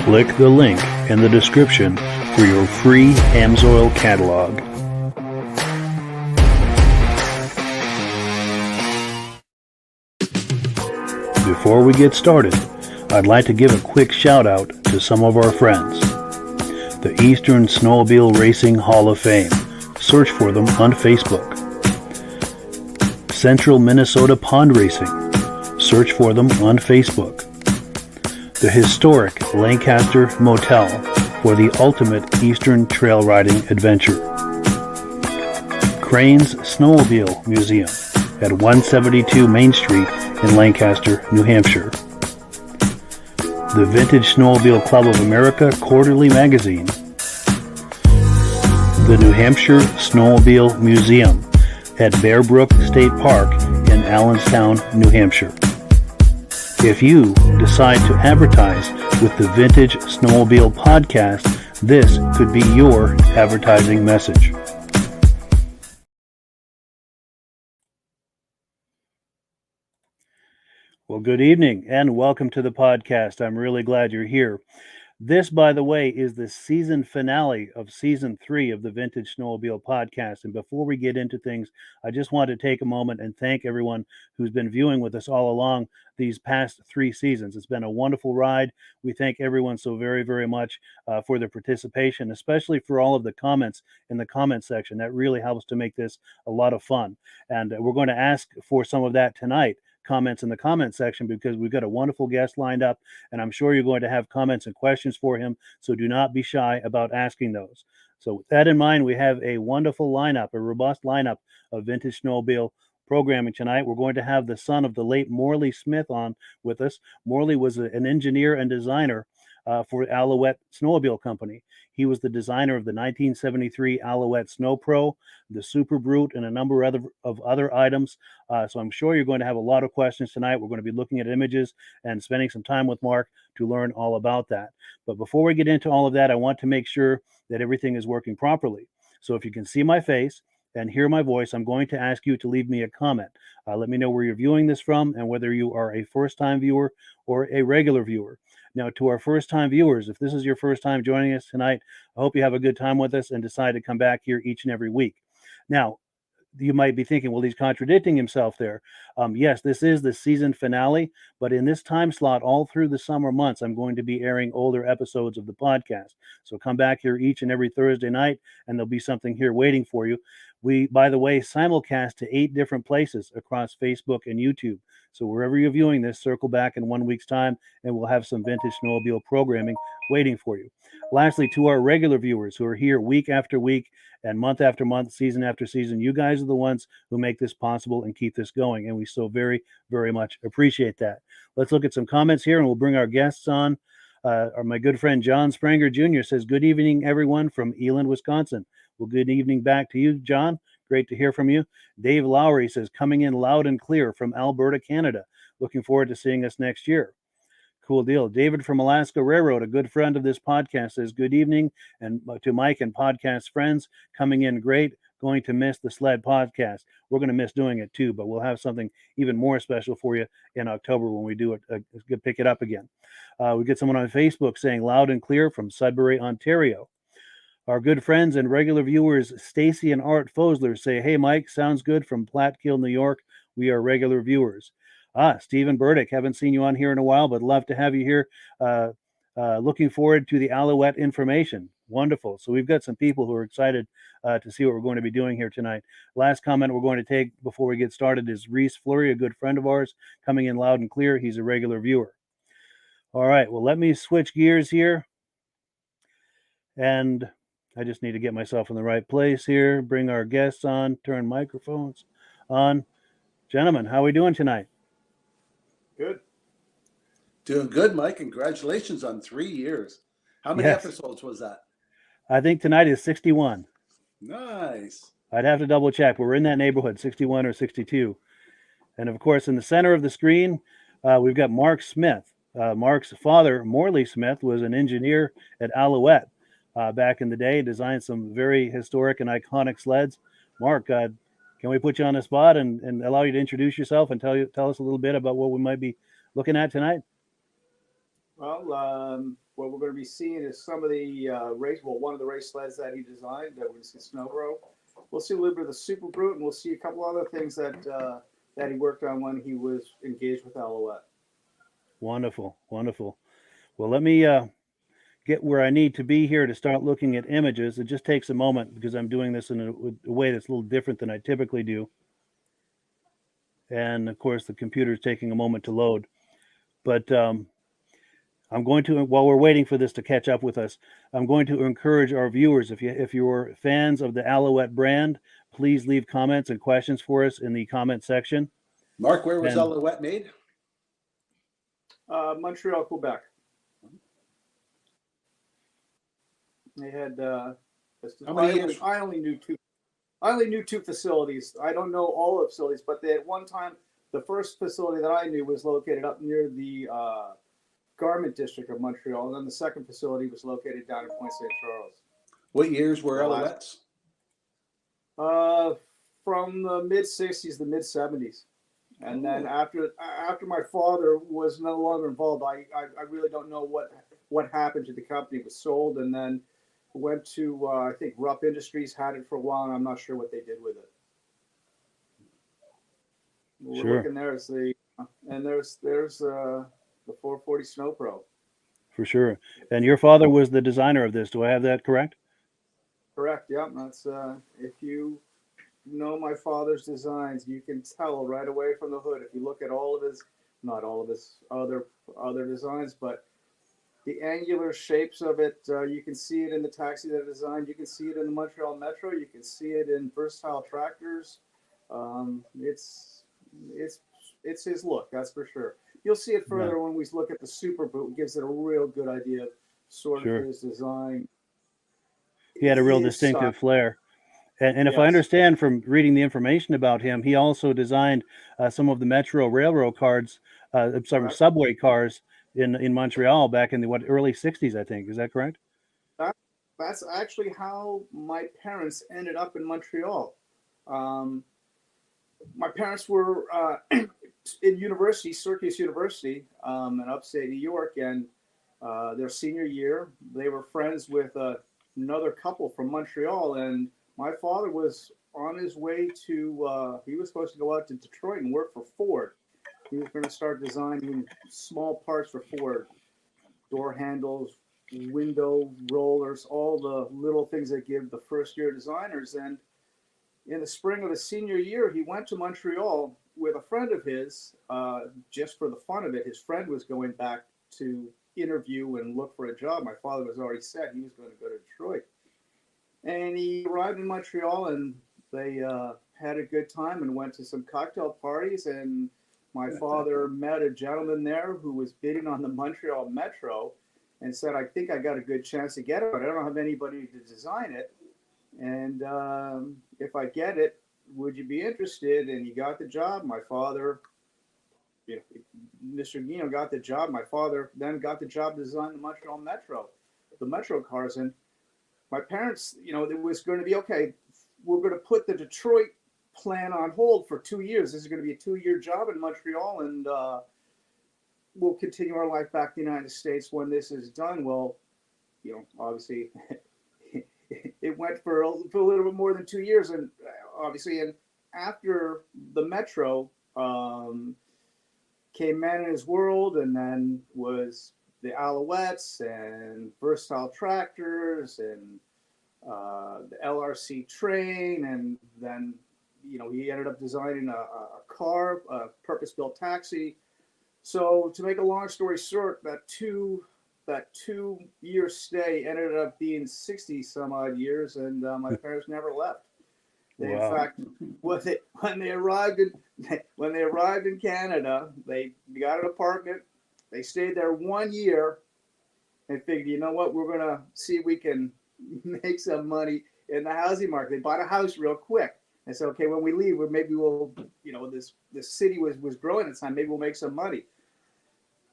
Click the link in the description for your free Amsoil catalog. Before we get started, I'd like to give a quick shout out to some of our friends. The Eastern Snowmobile Racing Hall of Fame. Search for them on Facebook. Central Minnesota Pond Racing. Search for them on Facebook. The historic Lancaster Motel for the ultimate Eastern trail riding adventure. Crane's Snowmobile Museum at 172 Main Street in Lancaster, New Hampshire. The Vintage Snowmobile Club of America Quarterly Magazine. The New Hampshire Snowmobile Museum at Bear Brook State Park in Allenstown, New Hampshire. If you decide to advertise with the Vintage Snowmobile Podcast, this could be your advertising message. Well, good evening and welcome to the podcast. I'm really glad you're here. This, by the way, is the season finale of season 3 of the Vintage Snowmobile Podcast. And before we get into things, I just want to take a moment and thank everyone who's been viewing with us all along these past 3 seasons. It's been a wonderful ride. We thank everyone so very, very much for their participation, especially for all of the comments in the comment section. That really helps to make this a lot of fun. And we're going to ask for some of that tonight. Comments in the comment section, because we've got a wonderful guest lined up, and I'm sure you're going to have comments and questions for him, so do not be shy about asking those. So with that in mind, we have a wonderful lineup, a robust lineup of Vintage Snowmobile programming tonight. We're going to have the son of the late Morley Smith on with us. Morley was an engineer and designer for Alouette Snowmobile Company. He was the designer of the 1973 Alouette Sno Pro, the Super Brute, and a number of other items. So I'm sure you're going to have a lot of questions tonight. We're going to be looking at images and spending some time with Mark to learn all about that. But before we get into all of that, I want to make sure that everything is working properly. So if you can see my face and hear my voice, I'm going to ask you to leave me a comment. Let me know where you're viewing this from and whether you are a first-time viewer or a regular viewer. Now, to our first-time viewers, if this is your first time joining us tonight, I hope you have a good time with us and decide to come back here each and every week. Now, you might be thinking, well, he's contradicting himself there. Yes, this is the season finale, but in this time slot, all through the summer months, I'm going to be airing older episodes of the podcast. So come back here each and every Thursday night, and there'll be something here waiting for you. We, by the way, simulcast to 8 different places across Facebook and YouTube. So wherever you're viewing this, circle back in 1 week's time, and we'll have some vintage snowmobile programming waiting for you. Lastly, to our regular viewers who are here week after week and month after month, season after season, you guys are the ones who make this possible and keep this going. And we so very, very much appreciate that. Let's look at some comments here, and we'll bring our guests on. My good friend John Spranger Jr. says, "Good evening, everyone from Eland, Wisconsin." Well, good evening back to you, John. Great to hear from you. Dave Lowry says, "Coming in loud and clear from Alberta, Canada. Looking forward to seeing us next year." Cool deal. David from Alaska Railroad, a good friend of this podcast, says, "Good evening." And to Mike and podcast friends, coming in great. Going to miss the sled podcast. We're going to miss doing it too, but we'll have something even more special for you in October when we do it. Pick it up again. We get someone on Facebook saying, "Loud and clear from Sudbury, Ontario." Our good friends and regular viewers, Stacy and Art Fosler, say, "Hey, Mike, sounds good from Platkill, New York. We are regular viewers." Stephen Burdick, haven't seen you on here in a while, but love to have you here. Looking forward to the Alouette information. Wonderful. So we've got some people who are excited to see what we're going to be doing here tonight. Last comment we're going to take before we get started is Reese Fleury, a good friend of ours, coming in loud and clear. He's a regular viewer. All right, well, let me switch gears here. And I just need to get myself in the right place here, bring our guests on, turn microphones on. Gentlemen, how are we doing tonight? Good. Doing good, Mike. Congratulations on 3 years. How many episodes was that? I think tonight is 61. Nice. I'd have to double check. We're in that neighborhood, 61 or 62. And of course, in the center of the screen, we've got Mark Smith. Mark's father, Morley Smith, was an engineer at Alouette back in the day, designed some very historic and iconic sleds. Mark, can we put you on the spot and allow you to introduce yourself and tell us a little bit about what we might be looking at tonight? Well, what we're going to be seeing is some of the one of the race sleds that he designed. We're going to see Sno Pro. We'll see a little bit of the Super Brute, and we'll see a couple other things that he worked on when he was engaged with Alouette. Wonderful, wonderful. Well, let me get where I need to be here to start looking at images. It just takes a moment because I'm doing this in a way that's a little different than I typically do. And of course, the computer is taking a moment to load. But I'm going to, while we're waiting for this to catch up with us, I'm going to encourage our viewers, if you're fans of the Alouette brand, please leave comments and questions for us in the comment section. Mark, where was Alouette made? Montreal, Quebec. They had how many years? I only knew two facilities. I don't know all the facilities, but they at one time, the first facility that I knew was located up near the Garment District of Montreal, and then the second facility was located down in Point St. Charles. What years were Alouettes? From the mid-'60s, the mid-'70s. And then after my father was no longer involved, I really don't know what happened to the company. It was sold and then went to, I think Rupp Industries had it for a while, and I'm not sure what they did with it. We're looking there as there's the 440 Sno Pro. For sure. And your father was the designer of this. Do I have that correct? Correct. Yeah. That's if you know my father's designs, you can tell right away from the hood. If you look at not all of his other designs, but the angular shapes of it, you can see it in the taxi that I designed. You can see it in the Montreal Metro. You can see it in versatile tractors. It's his look, that's for sure. You'll see it further when we look at the Super Boot. It gives it a real good idea of sort of his design. He had a real distinctive flair. And if I understand from reading the information about him, he also designed some of the Metro Railroad cars, subway cars in Montreal back in the early 60s, I think. Is that correct? That's actually how my parents ended up in Montreal. My parents were in university, Syracuse University, in upstate New York, and their senior year, they were friends with another couple from Montreal, and my father was on his way to, he was supposed to go out to Detroit and work for Ford. He was going to start designing small parts for Ford, door handles, window rollers, all the little things that give the first year designers. And in the spring of his senior year, he went to Montreal with a friend of his, just for the fun of it. His friend was going back to interview and look for a job. My father was already set; he was going to go to Detroit, and he arrived in Montreal, and they had a good time and went to some cocktail parties. And my father met a gentleman there who was bidding on the Montreal Metro, and said, "I think I got a good chance to get it, but I don't have anybody to design it. And if I get it, would you be interested?" And he got the job. My father, Mr. Guino got the job. My father then got the job to design the Montreal Metro, the Metro cars. And my parents, it was going to be, okay, we're going to put the Detroit plan on hold for 2 years. This is going to be a 2-year job in Montreal, and we'll continue our life back in the United States when this is done. Well, obviously, it went for a little bit more than 2 years, and obviously, and after the Metro came Man in His World, and then was the Alouettes and Versatile Tractors and the LRC train, and then he ended up designing a car, a purpose-built taxi. So to make a long story short, that 2-year stay ended up being 60 some odd years, and my parents never left. They, wow. In fact, when they arrived in Canada, they got an apartment. They stayed there 1 year and figured, you know what, we're gonna see if we can make some money in the housing market. They bought a house real quick and said, okay, when we leave, maybe we'll, this city was growing at the time. Maybe we'll make some money.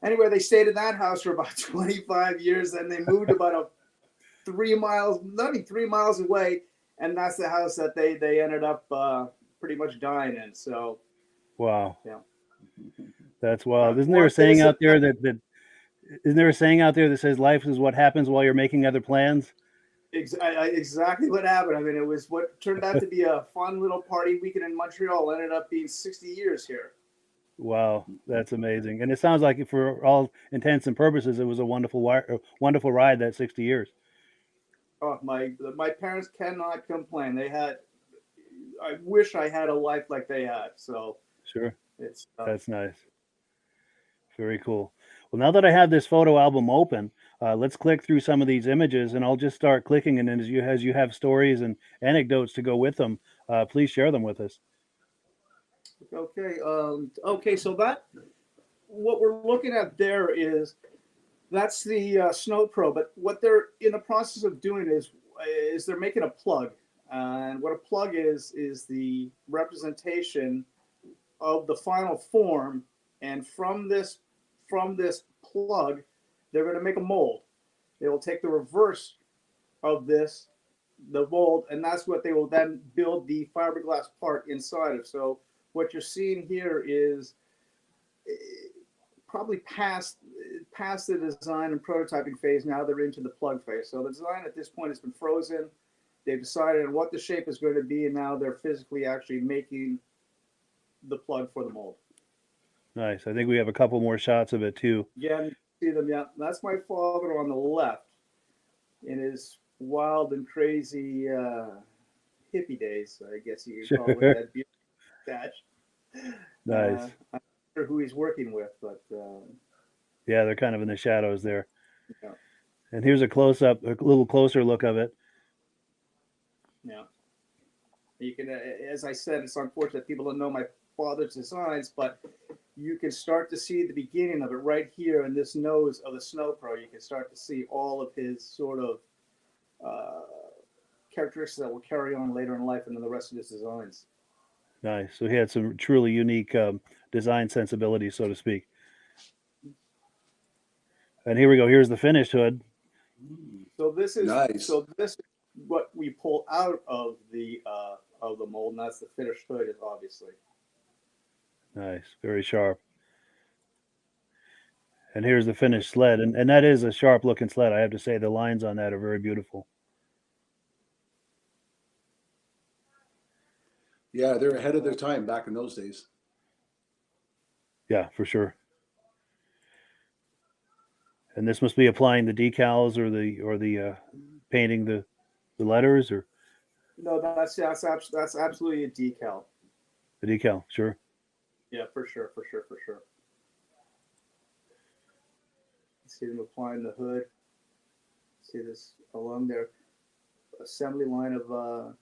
Anyway, they stayed in that house for about 25 years. Then they moved about 3 miles away, and that's the house that they ended up pretty much dying in. So, wow, yeah, that's wild. Isn't there a saying out there that says life is what happens while you're making other plans? Exactly what happened. I mean, it was what turned out to be a fun little party weekend in Montreal. Ended up being 60 years here. Wow, that's amazing. And it sounds like, for all intents and purposes, it was a wonderful ride, that 60 years. Oh, my parents cannot complain. I wish I had a life like they had. So sure, that's nice. Very cool. Well, now that I have this photo album open, let's click through some of these images, and I'll just start clicking. And then as you have stories and anecdotes to go with them, please share them with us. Okay. Okay. So what we're looking at there that's the Sno Pro. But what they're in the process of doing is they're making a plug, and what a plug is the representation of the final form. And from this plug, they're going to make a mold. They will take the reverse of the mold, and that's what they will then build the fiberglass part inside of. So what you're seeing here is probably past the design and prototyping phase. Now they're into the plug phase. So the design at this point has been frozen. They've decided on what the shape is going to be, and now they're physically actually making the plug for the mold. Nice. I think we have a couple more shots of it too. Yeah, you see them. Yeah, that's my father on the left in his wild and crazy hippie days, I guess you could call it, with that beautiful dash. Nice. I'm not sure who he's working with, but yeah, they're kind of in the shadows there. Yeah. And here's a little closer look of it. Yeah. You can, as I said, it's unfortunate people don't know my father's designs, but you can start to see the beginning of it right here in this nose of the Sno Pro. You can start to see all of his sort of characteristics that will carry on later in life and in the rest of his designs. Nice. So he had some truly unique design sensibility, so to speak. And here we go. Here's the finished hood. So this is nice. So this is what we pull out of the mold, and that's the finished hood, obviously. Nice, very sharp. And here's the finished sled, and that is a sharp looking sled. I have to say the lines on that are very beautiful. Yeah, they're ahead of their time back in those days. Yeah, for sure. And this must be applying the decals or the painting the letters, or No, that's absolutely a decal. The decal, sure. Yeah, for sure. See them applying the hood. See this along their assembly line of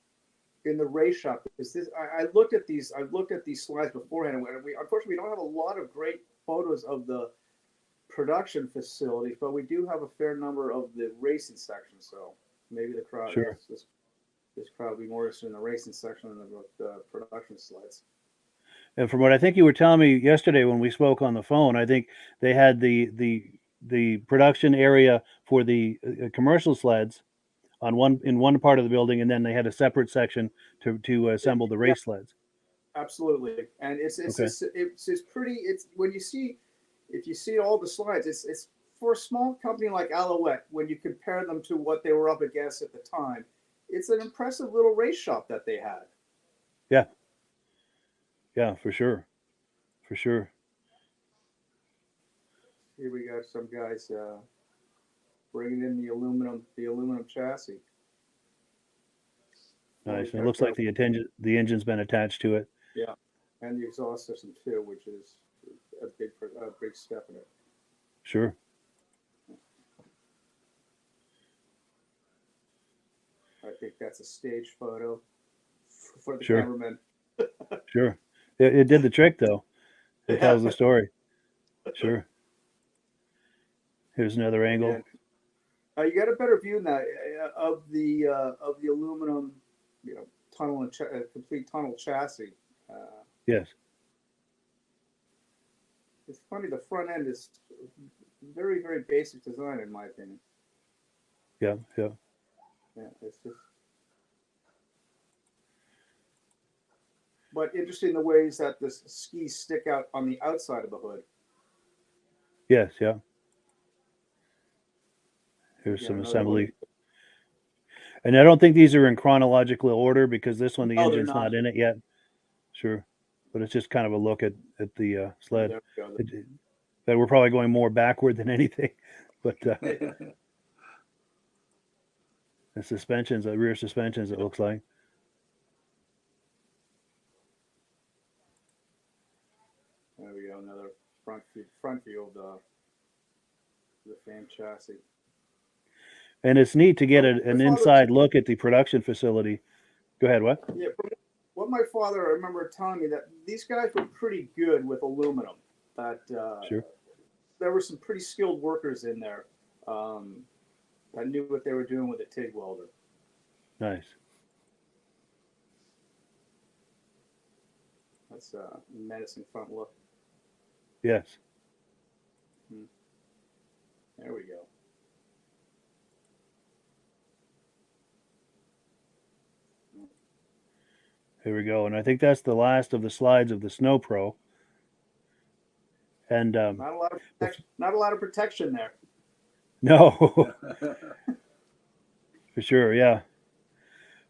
in the race shop. Because this, I looked at these. I looked at these slides beforehand, and we unfortunately we don't have a lot of great photos of the production facilities, but we do have a fair number of the racing section. So maybe the crowd Sure. this crowd will be more interested in the racing section than the production slides. And from what I think you were telling me yesterday when we spoke on the phone, I think they had the production area for the commercial sleds on one part of the building, and then they had a separate section to assemble the Yeah, race sleds. absolutely. And Okay. it's pretty. It's when you see if you see all the slides, it's for a small company like Alouette, when you compare them to what they were up against at the time, it's an impressive little race shop that they had. Yeah. Yeah, for sure. For sure. Here we got some guys bringing in the aluminum chassis. Nice. And it looks like the engine's been attached to it. Yeah, and the exhaust system too, which is a big step in it. Sure. I think that's a stage photo for the Sure. cameraman. Sure. It did the trick though. It tells the story. Sure. Here's another angle. You got a better view now of the aluminum, tunnel and complete tunnel chassis. Yes. It's funny. The front end is very, very basic design, in my opinion. Yeah. Yeah. Yeah, it's just. But interesting the ways that the skis stick out on the outside of the hood. Yes. Yeah. Here's Yeah, some another assembly. one. And I don't think these are in chronological order because this one, the No, they're engine's not in it yet. Sure. But it's just kind of a look at the sled. There we go. That we're probably going more backward than anything. But the suspensions, the rear suspensions, it looks like. There we go. Another front view of the frame chassis. And it's neat to get an My father- inside look at the production facility. Go ahead, what? Yeah, from what my father, I remember telling me that these guys were pretty good with aluminum. That Sure. there were some pretty skilled workers in there that knew what they were doing with a TIG welder. Nice. That's a menacing front look. Yes. There we go. Here we go. And I think that's the last of the slides of the Sno Pro. And Not a lot of protection there. no, for sure, yeah.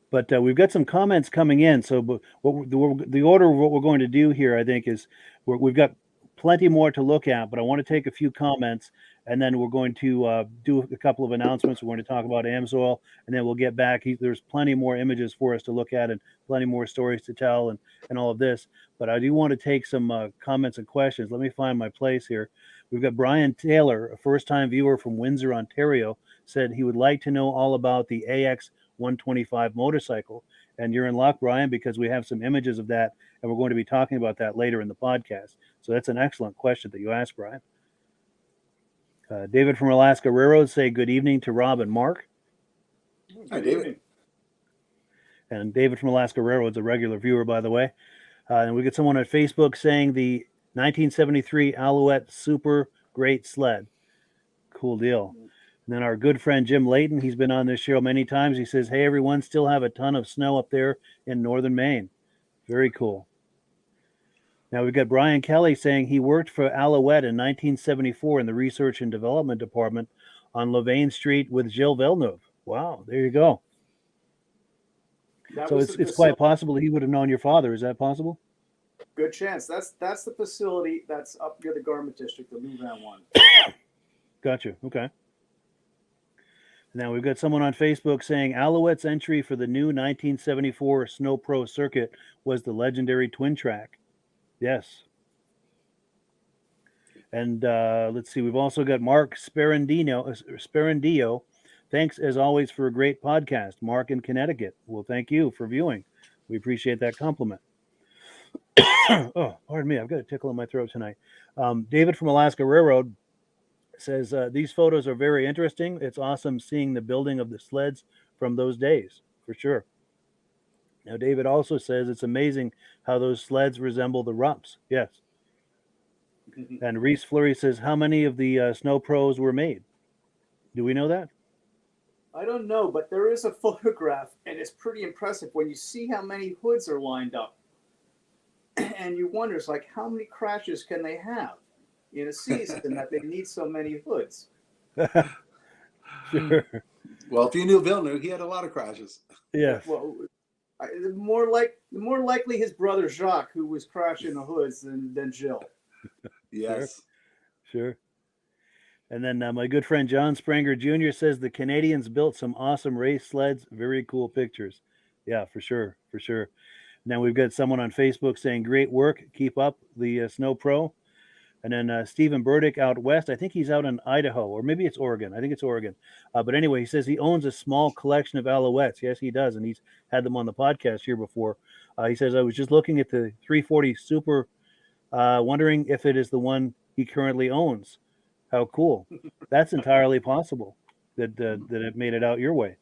But we've got some comments coming in. So the order of what we're going to do here, I think, is we've got plenty more to look at, but I want to take a few comments, and then we're going to do a couple of announcements. We're going to talk about AMSOIL, and then we'll get back. There's plenty more images for us to look at and plenty more stories to tell and all of this. But I do want to take some comments and questions. Let me find my place here. We've got Brian Taylor, a first-time viewer from Windsor, Ontario, said he would like to know all about the AX 125 motorcycle. And you're in luck, Brian, because we have some images of that, and we're going to be talking about that later in the podcast. So that's an excellent question that you asked, Brian. David from Alaska Railroad say good evening to Rob and Mark. Hi, David. And David from Alaska Railroad's a regular viewer, by the way. And we get someone on Facebook saying the 1973 Alouette Super Great Sled. Cool deal. And then our good friend Jim Layton, he's been on this show many times. He says, hey, everyone, still have a ton of snow up there in northern Maine. Very cool. Now we've got Brian Kelly saying he worked for Alouette in 1974 in the Research and Development Department on Louvain Street with Gilles Villeneuve. Wow, there you go. So it's quite possible he would have known your father. Is that possible? Good chance. That's the facility that's up near the Garment District, the Louvain one. Gotcha. Okay. Now we've got someone on Facebook saying Alouette's entry for the new 1974 Snow Pro circuit was the legendary twin track. Yes. And let's see, we've also got Mark Sperandillo. Thanks as always for a great podcast, Mark in Connecticut. Well, thank you for viewing. We appreciate that compliment. Oh, pardon me, I've got a tickle in my throat tonight. David from Alaska Railroad says these photos are very interesting. It's awesome seeing the building of the sleds from those days, for sure. Now, David also says it's amazing how those sleds resemble the Rups. Yes. And Reese Fleury says, how many of the Snow Pros were made? Do we know that? I don't know, but there is a photograph, and it's pretty impressive when you see how many hoods are lined up. And you wonder, it's like, how many crashes can they have in a season that they need so many hoods? Sure. Well, if you knew Villeneuve, he had a lot of crashes. Yes. Well, the more likely his brother Jacques, who was crashing the hoods, than Jill. Yes. Sure. And then my good friend John Spranger Jr. says the Canadians built some awesome race sleds. Very cool pictures. Yeah, for sure. For sure. Now we've got someone on Facebook saying, great work. Keep up the Snow Pro. And then Stephen Burdick out west. I think he's out in Idaho, or maybe it's Oregon. I think it's Oregon. But anyway, he says he owns a small collection of Alouettes. Yes, he does. And he's had them on the podcast here before. He says, I was just looking at the 340 Super, wondering if it is the one he currently owns. How cool. That's entirely possible that it made it out your way.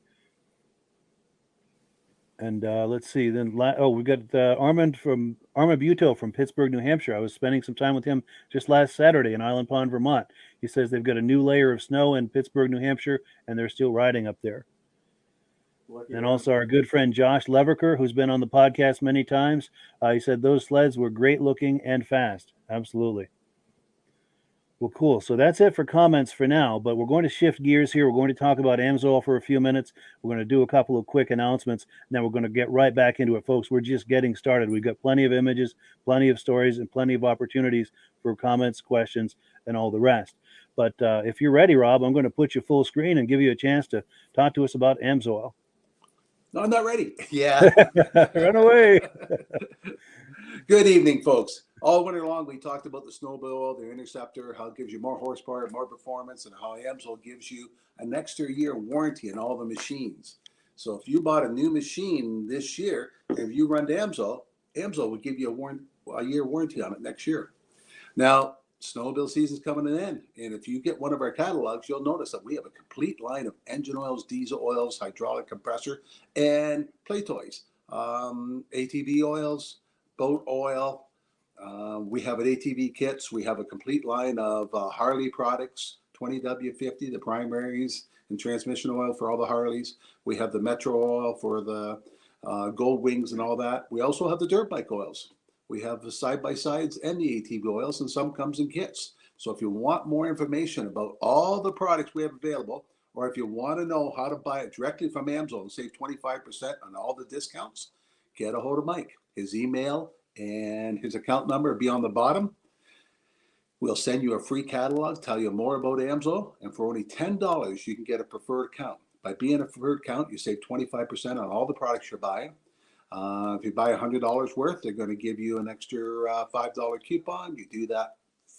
And let's see. Then we've got Armand Buto from Pittsburgh, New Hampshire. I was spending some time with him just last Saturday in Island Pond, Vermont. He says they've got a new layer of snow in Pittsburgh, New Hampshire, and they're still riding up there. And also our good friend Josh Leverker, who's been on the podcast many times. He said those sleds were great looking and fast. Absolutely. Well, cool. So that's it for comments for now, but we're going to shift gears here. We're going to talk about Amsoil for a few minutes. We're going to do a couple of quick announcements, and then we're going to get right back into it, folks. We're just getting started. We've got plenty of images, plenty of stories, and plenty of opportunities for comments, questions, and all the rest. But if you're ready, Rob, I'm going to put you full screen and give you a chance to talk to us about Amsoil. No, I'm not ready. Yeah. Run away. Good evening, folks. All winter long, we talked about the snowmobile, the Interceptor, how it gives you more horsepower, more performance, and how Amsoil gives you an extra year warranty on all the machines. So if you bought a new machine this year, if you run to Amsoil will give you a year warranty on it next year. Now, snowmobile season's coming to an end, and if you get one of our catalogs, you'll notice that we have a complete line of engine oils, diesel oils, hydraulic compressor, and play toys, ATV oils, boat oil. We have an ATV kits. We have a complete line of Harley products, 20W50, the primaries and transmission oil for all the Harleys. We have the Metro oil for the Gold Wings and all that. We also have the dirt bike oils. We have the side-by-sides and the ATV oils, and some comes in kits. So if you want more information about all the products we have available, or if you want to know how to buy it directly from Amsoil and save 25% on all the discounts, get a hold of Mike. His email and his account number will be on the bottom. We'll send you a free catalog, tell you more about Amsoil, and for only $10, you can get a preferred account. By being a preferred account, you save 25% on all the products you're buying. If you buy $100 worth, they're going to give you an extra $5 coupon. You do that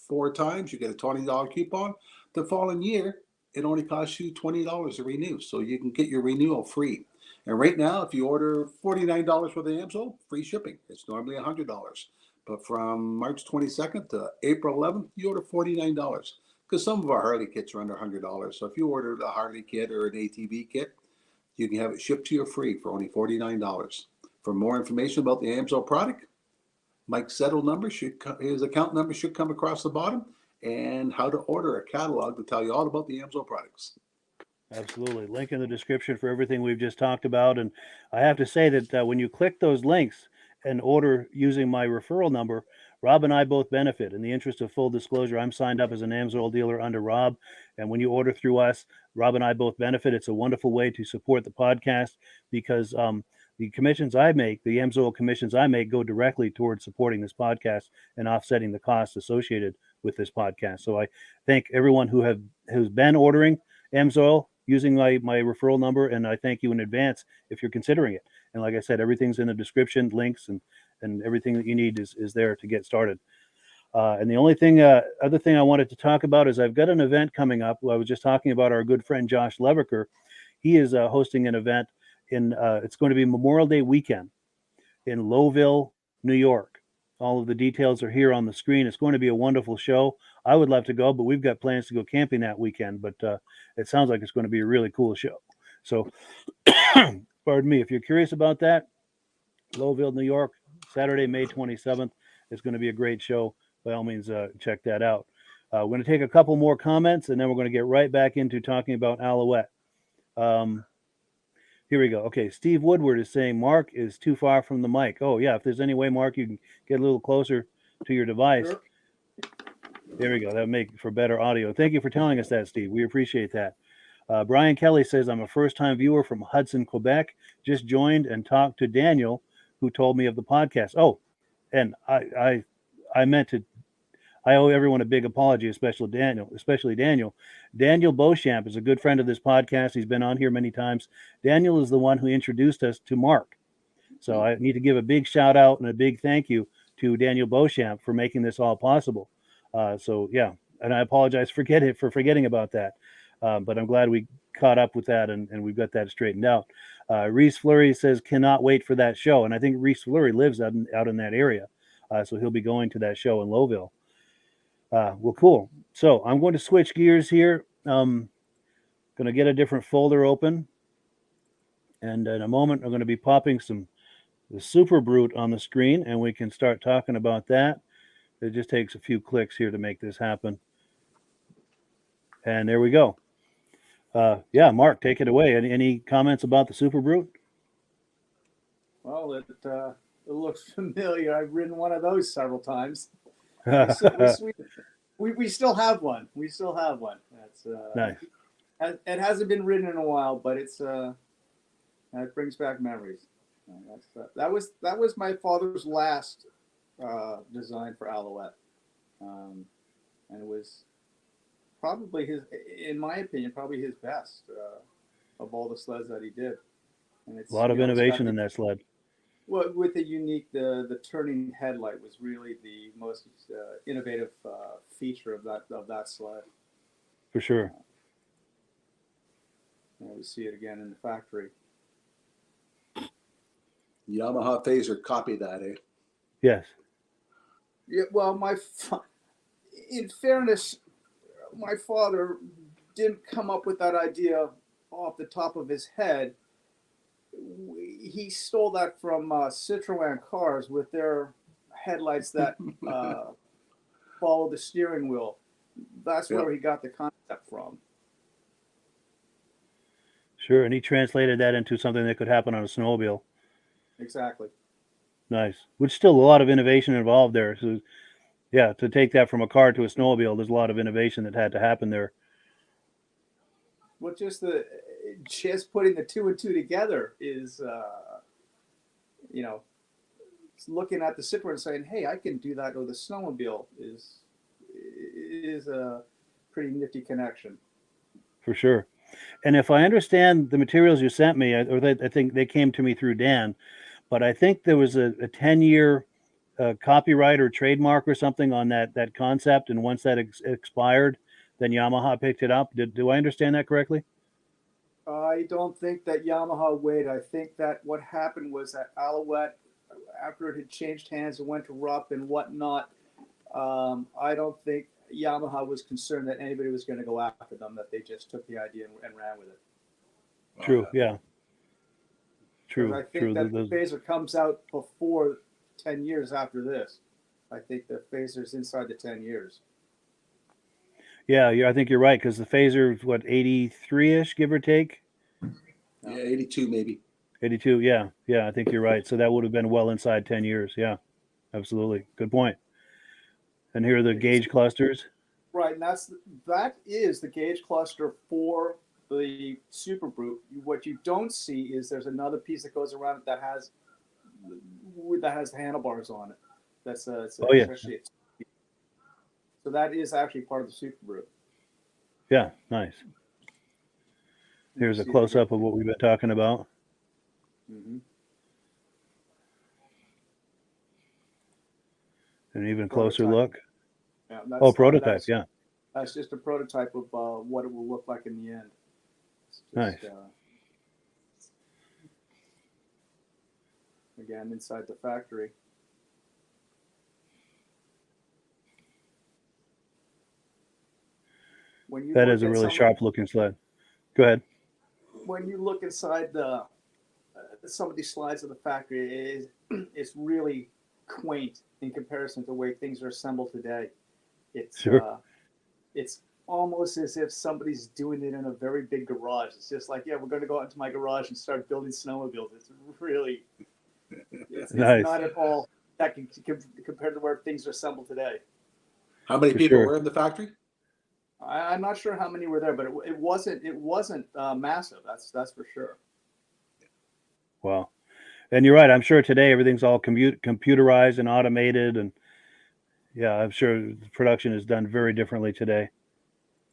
4 times, you get a $20 coupon. The following year, it only costs you $20 to renew, so you can get your renewal free. And right now, if you order $49 worth of Amsoil, free shipping. It's normally $100. But from March 22nd to April 11th, you order $49. Because some of our Harley kits are under $100. So if you order a Harley kit or an ATV kit, you can have it shipped to you free for only $49. For more information about the Amsoil product, Mike's settle number his account number should come across the bottom, and how to order a catalog to tell you all about the Amsoil products. Absolutely. Link in the description for everything we've just talked about. And I have to say that when you click those links and order using my referral number, Rob and I both benefit. In the interest of full disclosure, I'm signed up as an Amsoil dealer under Rob. And when you order through us, Rob and I both benefit. It's a wonderful way to support the podcast because the commissions I make, the Amsoil commissions I make, go directly towards supporting this podcast and offsetting the costs associated with this podcast. So I thank everyone who's been ordering Amsoil. using my referral number, and I thank you in advance if you're considering it. And like I said, everything's in the description, links, and everything that you need is there to get started. And the only thing, other thing I wanted to talk about is I've got an event coming up. I was just talking about our good friend Josh Leverker. He is hosting an event it's going to be Memorial Day weekend in Lowville, New York. All of the details are here on the screen. It's going to be a wonderful show. I would love to go, but we've got plans to go camping that weekend. But it sounds like it's going to be a really cool show. So, pardon me, if you're curious about that, Lowville, New York, Saturday, May 27th. It's going to be a great show. By all means, check that out. We're going to take a couple more comments, and then we're going to get right back into talking about Alouette. Here we go. Okay, Steve Woodward is saying Mark is too far from the mic. Oh, yeah, if there's any way, Mark, you can get a little closer to your device. Sure. There we go. That'll make for better audio. Thank you for telling us that, Steve. We appreciate that. Brian Kelly says, I'm a first-time viewer from Hudson, Quebec. Just joined and talked to Daniel, who told me of the podcast. Oh, and I meant to, I owe everyone a big apology, especially Daniel. Daniel Beauchamp is a good friend of this podcast. He's been on here many times. Daniel is the one who introduced us to Mark. So I need to give a big shout out and a big thank you to Daniel Beauchamp for making this all possible. So yeah, and I apologize for forgetting about that. But I'm glad we caught up with that and we've got that straightened out. Reese Fleury says, cannot wait for that show. And I think Reese Fleury lives out in that area. So he'll be going to that show in Lowville. Well, cool. So I'm going to switch gears here. Going to get a different folder open. And in a moment, I'm going to be popping the Super Brute on the screen, and we can start talking about that. It just takes a few clicks here to make this happen. And there we go. Yeah, Mark, take it away. Any comments about the Super Brute? Well, it looks familiar. I've ridden one of those several times. We still have one. We still have one. That's nice. It hasn't been ridden in a while, but it brings back memories. That was my father's last design for Alouette, and it was probably in my opinion, probably his best of all the sleds that he did. And it's a lot of innovation in that sled. Well, with the unique, the turning headlight was really the most innovative feature of that sled. For sure. We see it again in the factory. Yamaha Phaser copied that, eh? Yes. Yeah. Well, in fairness, my father didn't come up with that idea off the top of his head. He stole that from Citroën cars with their headlights that follow the steering wheel. That's where he got the concept from. Sure, and he translated that into something that could happen on a snowmobile. Exactly. Nice. Which still a lot of innovation involved there. So, yeah, to take that from a car to a snowmobile, there's a lot of innovation that had to happen there. Well, just putting the two and two together is, looking at the Citroën and saying, "Hey, I can do that with a snowmobile." is a pretty nifty connection. For sure. And if I understand the materials you sent me, I think they came to me through Dan, but I think there was a 10-year copyright or trademark or something on that concept, and once that expired, then Yamaha picked it up. Do I understand that correctly? I don't think that Yamaha waited. I think that what happened was that Alouette, after it had changed hands and went to Rupp and whatnot, I don't think Yamaha was concerned that anybody was going to go after them, that they just took the idea and ran with it. True, yeah. True, I think true. that the Phaser comes out before 10 years after this. I think the Phaser's inside the 10 years. Yeah, I think you're right, because the Phaser is, 83-ish, give or take? Yeah, 82 maybe. 82, yeah, I think you're right. So that would have been well inside 10 years. Yeah, absolutely. Good point. And here are the gauge clusters. Right, and that is the gauge cluster for the Super Brute. What you don't see is there's another piece that goes around it that has the handlebars on it. That's actually so that is actually part of the Super Brute. Yeah, nice. Here's a close-up of what we've been talking about. Mm-hmm. An even closer look. Yeah, Prototype, yeah. That's just a prototype of what it will look like in the end. Just, nice. Again, inside the factory. That is a really sharp-looking sled. Go ahead. When you look inside some of these slides of the factory, it's really quaint in comparison to the way things are assembled today. It's it's almost as if somebody's doing it in a very big garage. It's just like, yeah, we're going to go out into my garage and start building snowmobiles. It's really, it's nice. not at all that compared to where things are assembled today. How many people were in the factory? I'm not sure how many were there, but it wasn't massive. That's for sure. Wow. And you're right. I'm sure today everything's all computerized and automated, and yeah, I'm sure production is done very differently today.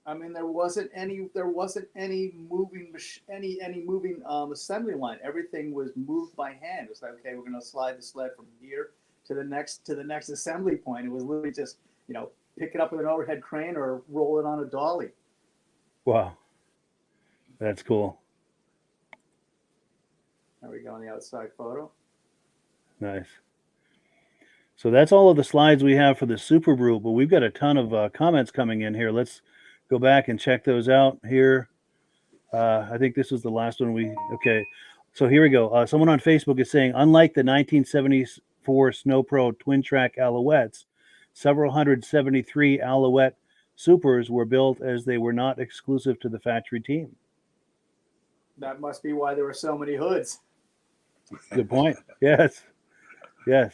I mean, there wasn't any moving assembly line. Everything was moved by hand. It was like, okay, we're going to slide the sled from here to the next assembly point. It was literally just, pick it up with an overhead crane or roll it on a dolly. Wow. That's cool. There we go on the outside photo. Nice. So that's all of the slides we have for the Super Brew, but we've got a ton of comments coming in here. Let's go back and check those out here. I think this was the last one okay. So here we go. Someone on Facebook is saying, unlike the 1974 Sno Pro twin track Alouettes, several 173 Alouette Supers were built as they were not exclusive to the factory team. That must be why there were so many hoods. Good point. Yes. And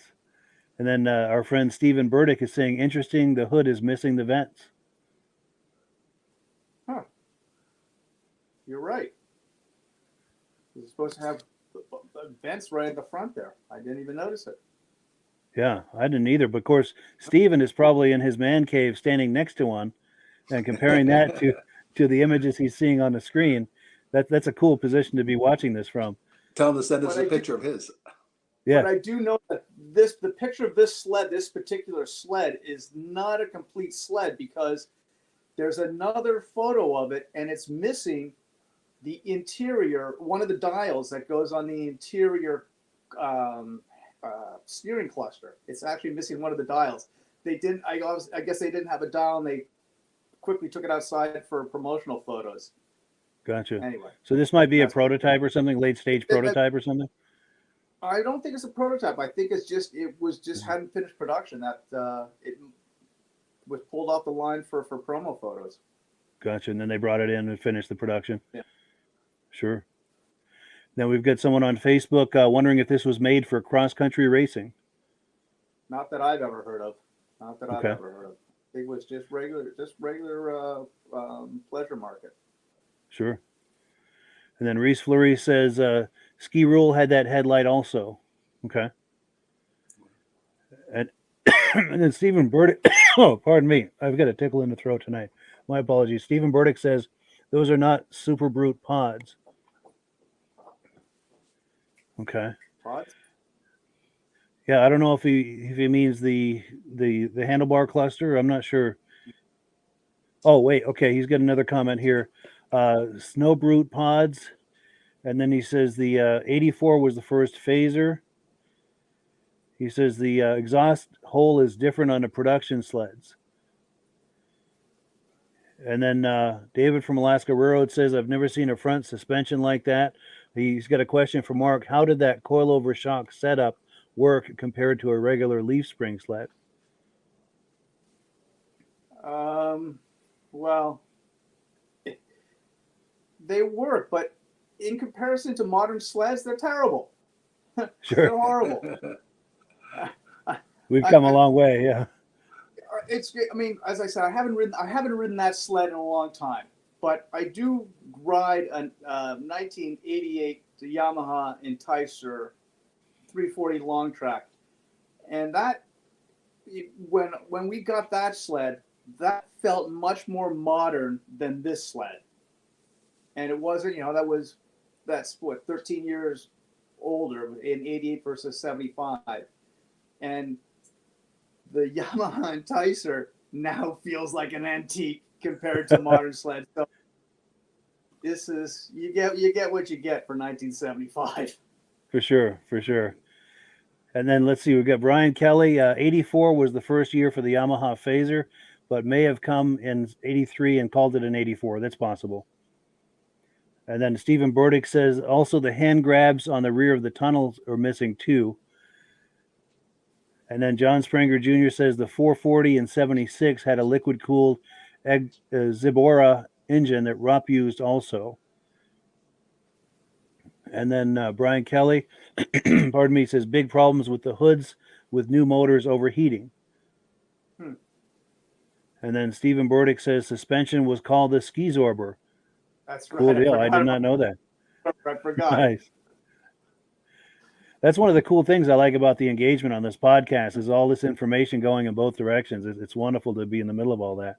then our friend Stephen Burdick is saying, interesting, the hood is missing the vents. Huh. You're right. It's supposed to have vents right at the front there. I didn't even notice it. Yeah, I didn't either. But of course, Stephen is probably in his man cave standing next to one and comparing that to the images he's seeing on the screen. That's a cool position to be watching this from. Tell him to send us a picture of his. Yeah. But I do know that the picture of this particular sled, is not a complete sled because there's another photo of it and it's missing the interior, one of the dials that goes on the interior steering cluster. It's actually missing one of the dials. They didn't. I guess they didn't have a dial, and they quickly took it outside for promotional photos. Gotcha. Anyway, so this might be a prototype or something, late stage prototype or something. I don't think it's a prototype. I think it hadn't finished production. That it was pulled off the line for promo photos. Gotcha. And then they brought it in and finished the production. Yeah. Sure. Now we've got someone on Facebook wondering if this was made for cross-country racing. Not that I've ever heard of. I think it was just regular pleasure market. Sure. And then Reese Fleury says Ski Rule had that headlight also. Okay. And then Stephen Burdick, oh, pardon me. I've got a tickle in the throat tonight. My apologies. Stephen Burdick says those are not Super Brute pods. Okay. Pods? Yeah, I don't know if he means the handlebar cluster. I'm not sure. Oh, wait. Okay, he's got another comment here. Snow Brute pods. And then he says the 84 was the first phaser. He says the exhaust hole is different on the production sleds. And then David from Alaska Railroad says, I've never seen a front suspension like that. He's got a question for Mark. How did that coilover shock setup work compared to a regular leaf spring sled? Well, they work, but in comparison to modern sleds, they're terrible. Sure. They're horrible. We've come a long way, yeah. I mean, as I said, I haven't ridden that sled in a long time, but I do ride a 1988 Yamaha Enticer 340 long track, and that when we got that sled, that felt much more modern than this sled. And it wasn't, that's what, 13 years older in 88 versus 75. And the Yamaha Enticer now feels like an antique compared to modern sleds. So this is, you get what you get for 1975. For sure, for sure. And then let's see, we've got Brian Kelly. 84 was the first year for the Yamaha Phaser, but may have come in 83 and called it an 84. That's possible. And then Stephen Burdick says also the hand grabs on the rear of the tunnels are missing too. And then John Springer Jr. says the 440 and 76 had a liquid cooled Zibora engine that Rupp used also. And then Brian Kelly, pardon me, says big problems with the hoods with new motors overheating. And then Stephen Burdick says suspension was called the Skizorber. That's right. Cool deal. I did not know that. I forgot. Nice. That's one of the cool things I like about the engagement on this podcast is all this information going in both directions. It's wonderful to be in the middle of all that.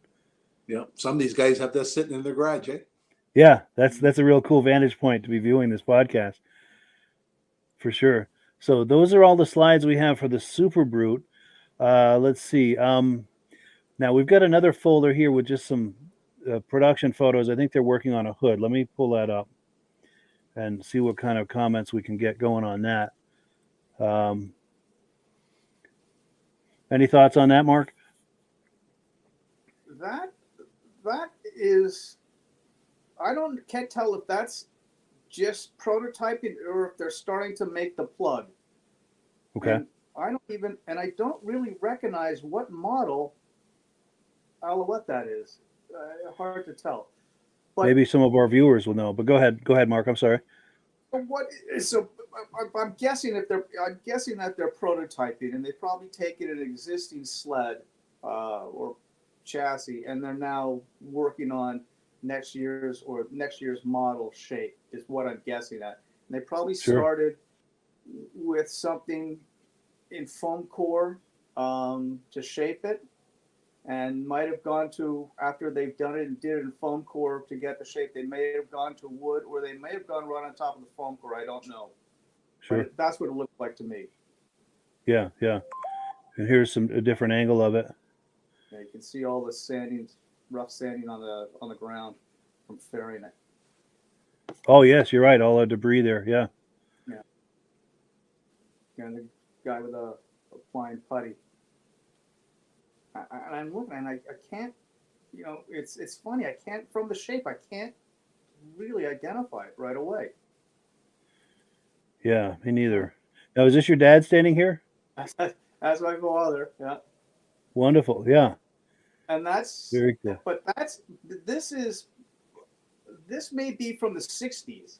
Yeah, some of these guys have this sitting in their garage, eh? Yeah, that's a real cool vantage point to be viewing this podcast. For sure. So those are all the slides we have for the Super Brute. Let's see. Now we've got another folder here with just some production photos. I think they're working on a hood. Let me pull that up and see what kind of comments we can get going on that. Any thoughts on that, Mark? That is, can't tell if that's just prototyping or if they're starting to make the plug. Okay. And I don't really recognize what model Alouette that is. Hard to tell. But maybe some of our viewers will know, but go ahead, Mark. I'm sorry. So I'm guessing that they're prototyping, and they've probably taken an existing sled or chassis, and they're now working on next year's model shape. Is what I'm guessing at. And they probably started with something in foam core to shape it, and might have gone to, after they've done it and did it in foam core to get the shape, they may have gone to wood, or they may have gone right on top of the foam core. I don't know. Sure. But that's what it looked like to me. Yeah. And here's a different angle of it. Yeah, you can see all the rough sanding on the ground from ferrying it. Oh yes, you're right. All the debris there. Yeah. Yeah. And the guy with a flying putty. And I'm looking, and I can't, it's funny. I can't, from the shape, I can't really identify it right away. Yeah, me neither. Now, is this your dad standing here? That's my father. Yeah. Wonderful. Yeah. And that's very cool. But this may be from the 60s,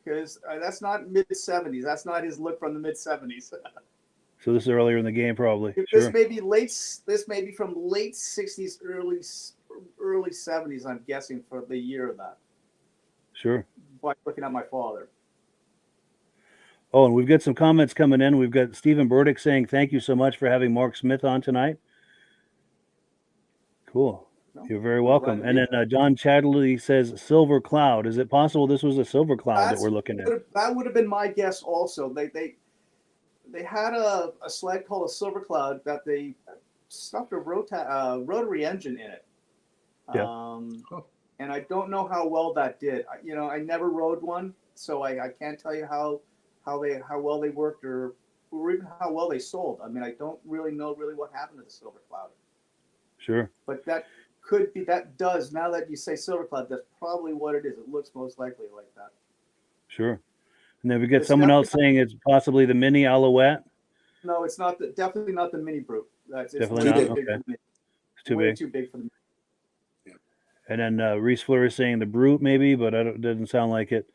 because that's not mid 70s. That's not his look from the mid 70s. So this is earlier in the game, probably. This may be from late 60s, early 70s. I'm guessing for the year of that. Sure. By looking at my father. Oh, and we've got some comments coming in. We've got Stephen Burdick saying thank you so much for having Mark Smith on tonight. Cool. You're very welcome. And then John Chatterley says Silver Cloud. Is it possible this was a Silver Cloud that we're looking at? That would have been my guess also. They had a sled called a Silver Cloud that they stuffed a rotary engine in it. Yeah. And I don't know how well that did. I never rode one, so I can't tell you how well they worked or even how well they sold. I mean, I don't really know what happened to the Silver Cloud. Sure. But now that you say Silver Cloud, that's probably what it is. It looks most likely like that. Sure. And then we get someone else saying it's possibly the mini Alouette. No, it's not. Definitely not the mini Brute. It's definitely not. Okay. It's too big. Too big for the mini. Yeah. And then Reese Fleur is saying the Brute maybe, but it doesn't sound like it.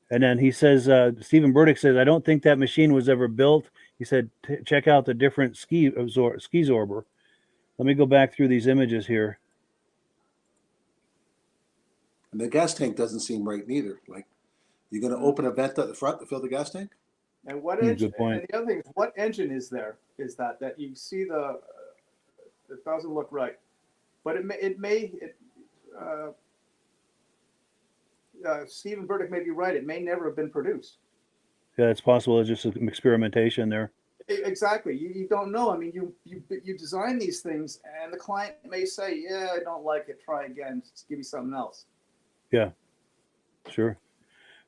And then he says, Stephen Burdick says, I don't think that machine was ever built. He said, check out the different Skizorber. Let me go back through these images here. And the gas tank doesn't seem right neither. Like, you're going to open a vent at the front to fill the gas tank? And what engine? Good point. And the other thing is, what engine is there? Is that you see it doesn't look right, but it may Stephen Burdick may be right. It may never have been produced. Yeah, it's possible. It's just some experimentation there. Exactly. You don't know. I mean, you design these things, and the client may say, "Yeah, I don't like it. Try again. Just give me something else." Yeah, sure.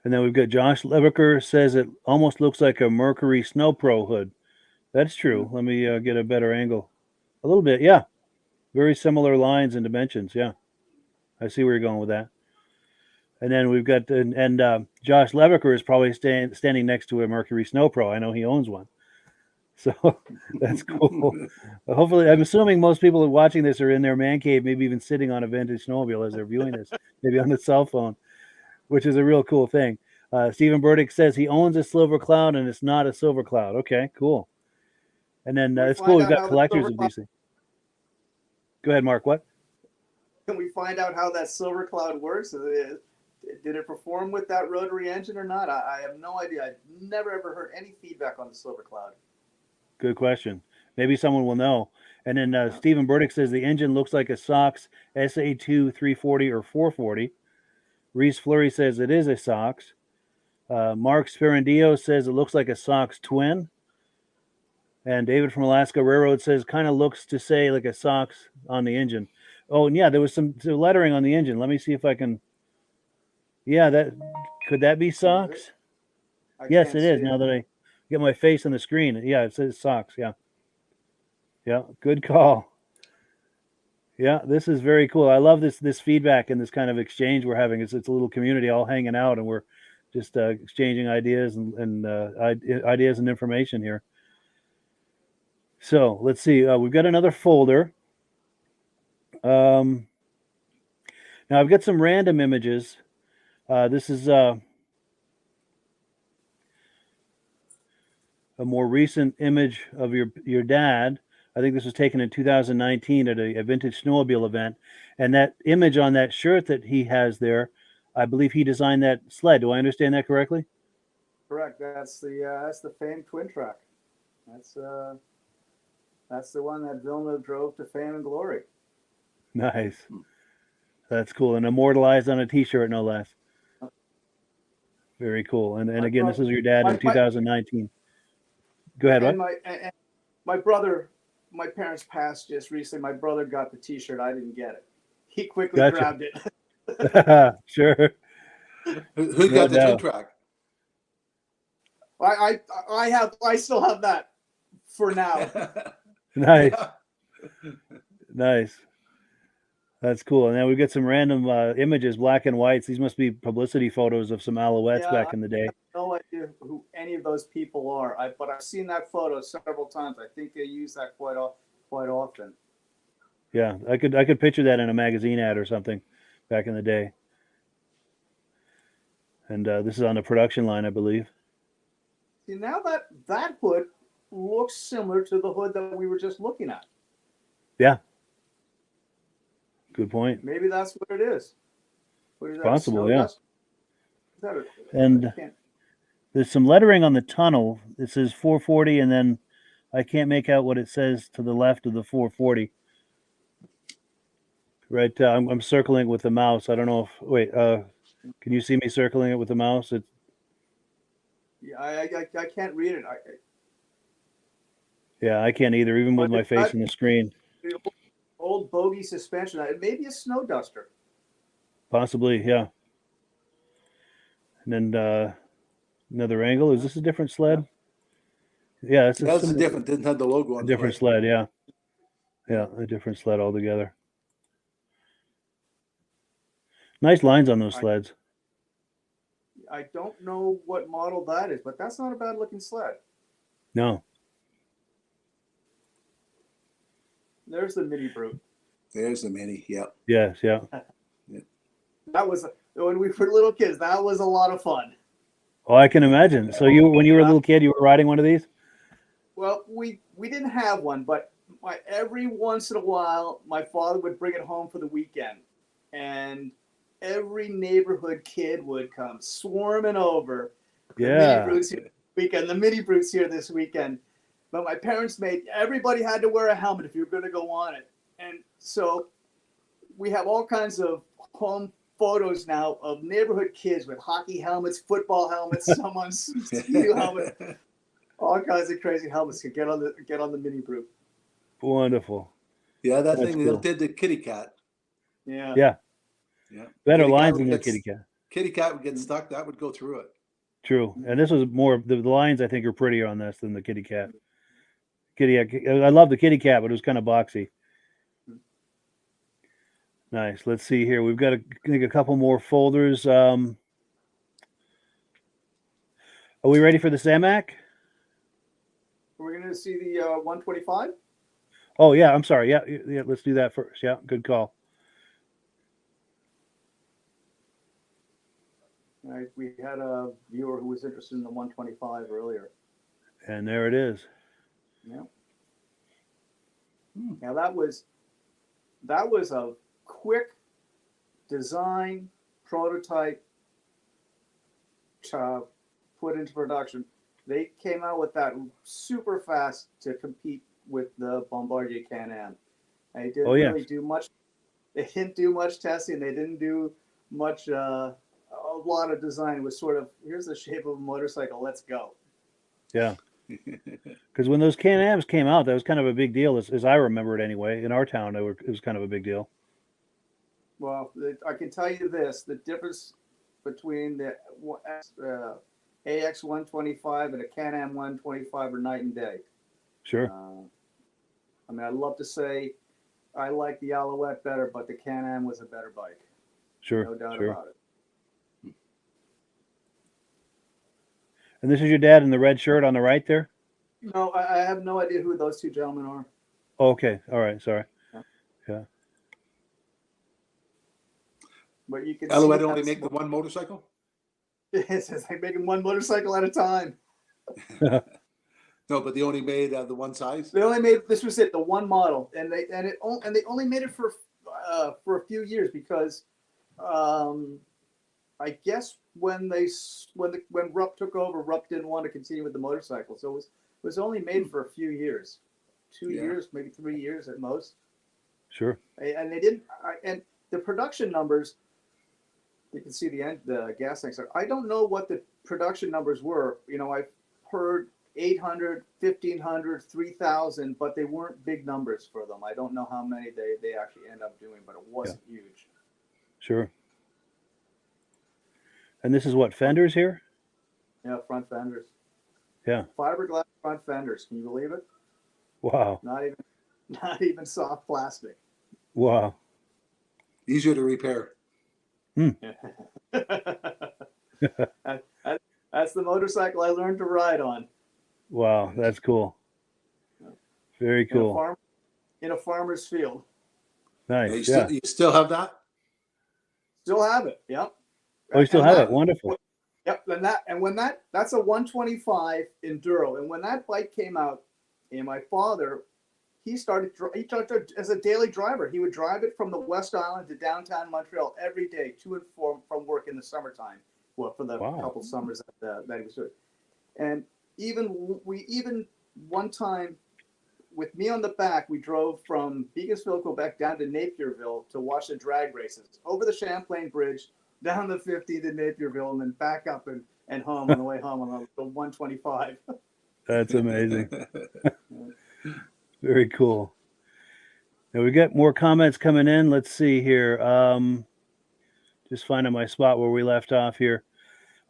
And then we've got Josh Levicker says it almost looks like a Mercury Sno Pro hood. That's true. Let me get a better angle. A little bit, yeah. Very similar lines and dimensions. Yeah, I see where you're going with that. And then we've got Josh Levicker is probably standing next to a Mercury Sno Pro. I know he owns one, so that's cool. Hopefully, I'm assuming most people watching this are in their man cave, maybe even sitting on a vintage snowmobile as they're viewing this, maybe on the cell phone, which is a real cool thing. Stephen Burdick says he owns a Silver Cloud and it's not a Silver Cloud. Okay, cool. And then it's cool. We've got collectors of these things. Go ahead, Mark. What? Can we find out how that Silver Cloud works? Did it perform with that rotary engine or not? I have no idea. I've never ever heard any feedback on the Silver Cloud. Good question. Maybe someone will know. And then Stephen Burdick says the engine looks like a Sox SA2 340 or 440. Reese Fleury says it is a Sox. Mark Sperandio says it looks like a Sox twin. And David from Alaska Railroad says kind of looks to say like a Sox on the engine. Oh, and yeah, there was some lettering on the engine. Let me see if I can. Yeah, could that be Sox? Yes, it is. Now that I get my face on the screen, yeah, it says Sox. Yeah, yeah, good call. Yeah, this is very cool. I love this feedback and this kind of exchange we're having. It's a little community all hanging out, and we're just exchanging ideas and ideas and information here. So let's see. We've got another folder. Now I've got some random images. This is a more recent image of your dad. I think this was taken in 2019 at a Vintage Snowmobile event. And that image on that shirt that he has there, I believe he designed that sled. Do I understand that correctly? Correct. That's the famed twin track. That's the one that Villeneuve drove to fame and glory. Nice. That's cool. And immortalized on a T-shirt, no less. Very cool. And again, this is your dad in 2019. Go ahead. And my brother, my parents passed just recently. My brother got the T-shirt. I didn't get it. He quickly grabbed it. Sure. Who got the twin track? I still have that for now. Nice. Nice. That's cool. And then we've got some random images, black and whites. Quite These must be publicity photos of some Alouettes back in the day. I have no idea who any of those people are, but I've seen that photo several times. I think they use that quite often. Yeah, I could picture that in a magazine ad or something back in the day. And this is on the production line, I believe. See, now that hood looks similar to the hood that we were just looking at. Yeah. Good point. Maybe that's what it is. What is that? Possible, yeah. And there's some lettering on the tunnel. It says 440, and then I can't make out what it says to the left of the 440. Right, I'm circling it with the mouse. I don't know if can you see me circling it with the mouse? Yeah, I can't read it. Yeah, I can't either, even with my face on the screen. Old bogey suspension. It may be a snow duster. Possibly, yeah. And then another angle. Is this a different sled? Yeah, that's a different. Didn't have the logo on. A different sled, yeah. Yeah, a different sled altogether. Nice lines on those sleds. I don't know what model that is, but that's not a bad looking sled. No. There's the Mini Brute. There's the Mini. Yep. Yes. Yeah. That was when we were little kids. That was a lot of fun. Oh, I can imagine. So when you were a little kid, you were riding one of these? Well, we didn't have one, but every once in a while, my father would bring it home for the weekend, and every neighborhood kid would come swarming over. Yeah. The Mini Brute's here this weekend. The Mini Brute's here this weekend. But my parents everybody had to wear a helmet if you were going to go on it. And so we have all kinds of home photos now of neighborhood kids with hockey helmets, football helmets, someone's ski helmet, all kinds of crazy helmets to get on the mini brew. Wonderful. Yeah, that That's thing cool. did the kitty cat. Yeah. Yeah. Yeah. Better Kitty cat lines would than the get- kitty cat. Kitty cat would get stuck. That would go through it. True. And this was more, the lines I think are prettier on this than the kitty cat. I love the kitty cat, but it was kind of boxy. Nice. Let's see here. We've got a couple more folders. Are we ready for the Zamac? We're going to see the 125. Oh yeah, I'm sorry. Yeah, let's do that first. Yeah, good call. Right. We had a viewer who was interested in the 125 earlier. And there it is. Yeah. Now that was a quick design prototype to put into production. They came out with that super fast to compete with the Bombardier Can-Am. They didn't really do much. They didn't do much testing. They didn't do much. A lot of design. It was sort of, here's the shape of a motorcycle. Let's go. Yeah. Because when those Can-Ams came out, that was kind of a big deal, as I remember it anyway. In our town, it was kind of a big deal. Well, I can tell you this: the difference between the AX 125 and a Can-Am 125 are night and day. Sure. I mean, I'd love to say I like the Alouette better, but the Can-Am was a better bike. Sure. No doubt sure. about it. And this is your dad in the red shirt on the right there? No, I have no idea who those two gentlemen are. Oh, okay. All right. Sorry. Yeah. But you can Alouette see only make the one motorcycle? It's like making one motorcycle at a time. No, but they only made the one size. They only made, this was it, the one model, and they only made it for a few years because I guess when Rupp took over, Rupp didn't want to continue with the motorcycle, so it was only made for a few years, 2 years, maybe 3 years at most. Sure. And they didn't, and the production numbers. You can see the gas tanks. I don't know what the production numbers were. You know, I've heard 800, 1,500, 3,000, but they weren't big numbers for them. I don't know how many they actually end up doing, but it wasn't huge. Sure. And this is what, fenders here? Yeah, front fenders. Yeah. Fiberglass front fenders. Can you believe it? Wow. Not even soft plastic. Wow. Easier to repair. That's the motorcycle I learned to ride on. Wow, that's cool. Very cool. In a farmer's field. Nice. You still have that? Still have it. Yep. Oh, you still have it. Wonderful. Yep. That's a 125 Enduro. And when that bike came out, and my father, he started as a daily driver. He would drive it from the West Island to downtown Montreal every day to and from work in the summertime. Well, for the couple summers that he was doing. And even one time with me on the back, we drove from Beaconsfield, Quebec down to Napierville to watch the drag races over the Champlain Bridge, down the 50 to Napierville, and then back up and home on the way home on the 125. That's amazing. Very cool. Now we got more comments coming in. Let's see here. Just finding my spot where we left off here.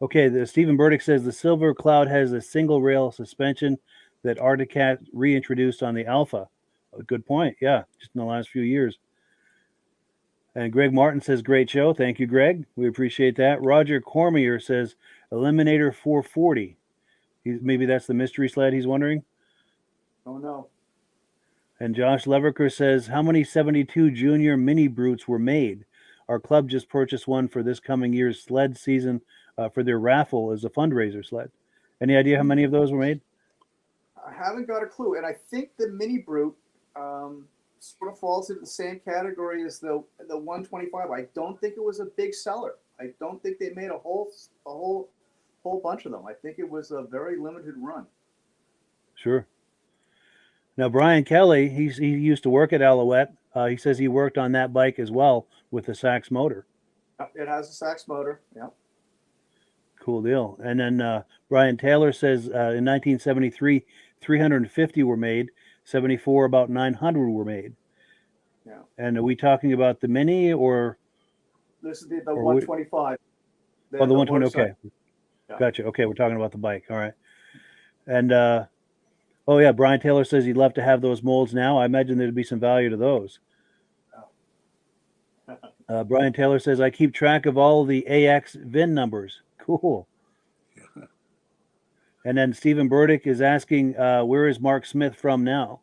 Okay, Stephen Burdick says the Silver Cloud has a single rail suspension that Arctic Cat reintroduced on the Alpha. A good point. Yeah, just in the last few years. And Greg Martin says, great show. Thank you, Greg. We appreciate that. Roger Cormier says, Eliminator 440. Maybe that's the mystery sled he's wondering. Oh, no. And Josh Leverker says, how many 72 Junior Mini Brutes were made? Our club just purchased one for this coming year's sled season for their raffle as a fundraiser sled. Any idea how many of those were made? I haven't got a clue. And I think the Mini Brute sort of falls into the same category as the 125. I don't think it was a big seller. I don't think they made a whole bunch of them. I think it was a very limited run. Sure. Now, Brian Kelly, he used to work at Alouette. He says he worked on that bike as well with the Sachs motor. It has a Sachs motor. Yeah. Cool deal. And then Brian Taylor says in 1973, 350 were made. 74, about 900 were made. Yeah. And are we talking about the Mini or? This is the Or 125. the 120. Okay. Yeah. Gotcha. Okay. We're talking about the bike. All right. And, oh, yeah. Brian Taylor says he'd love to have those molds now. I imagine there'd be some value to those. Brian Taylor says, I keep track of all the AX VIN numbers. Cool. And then Stephen Burdick is asking, where is Mark Smith from now?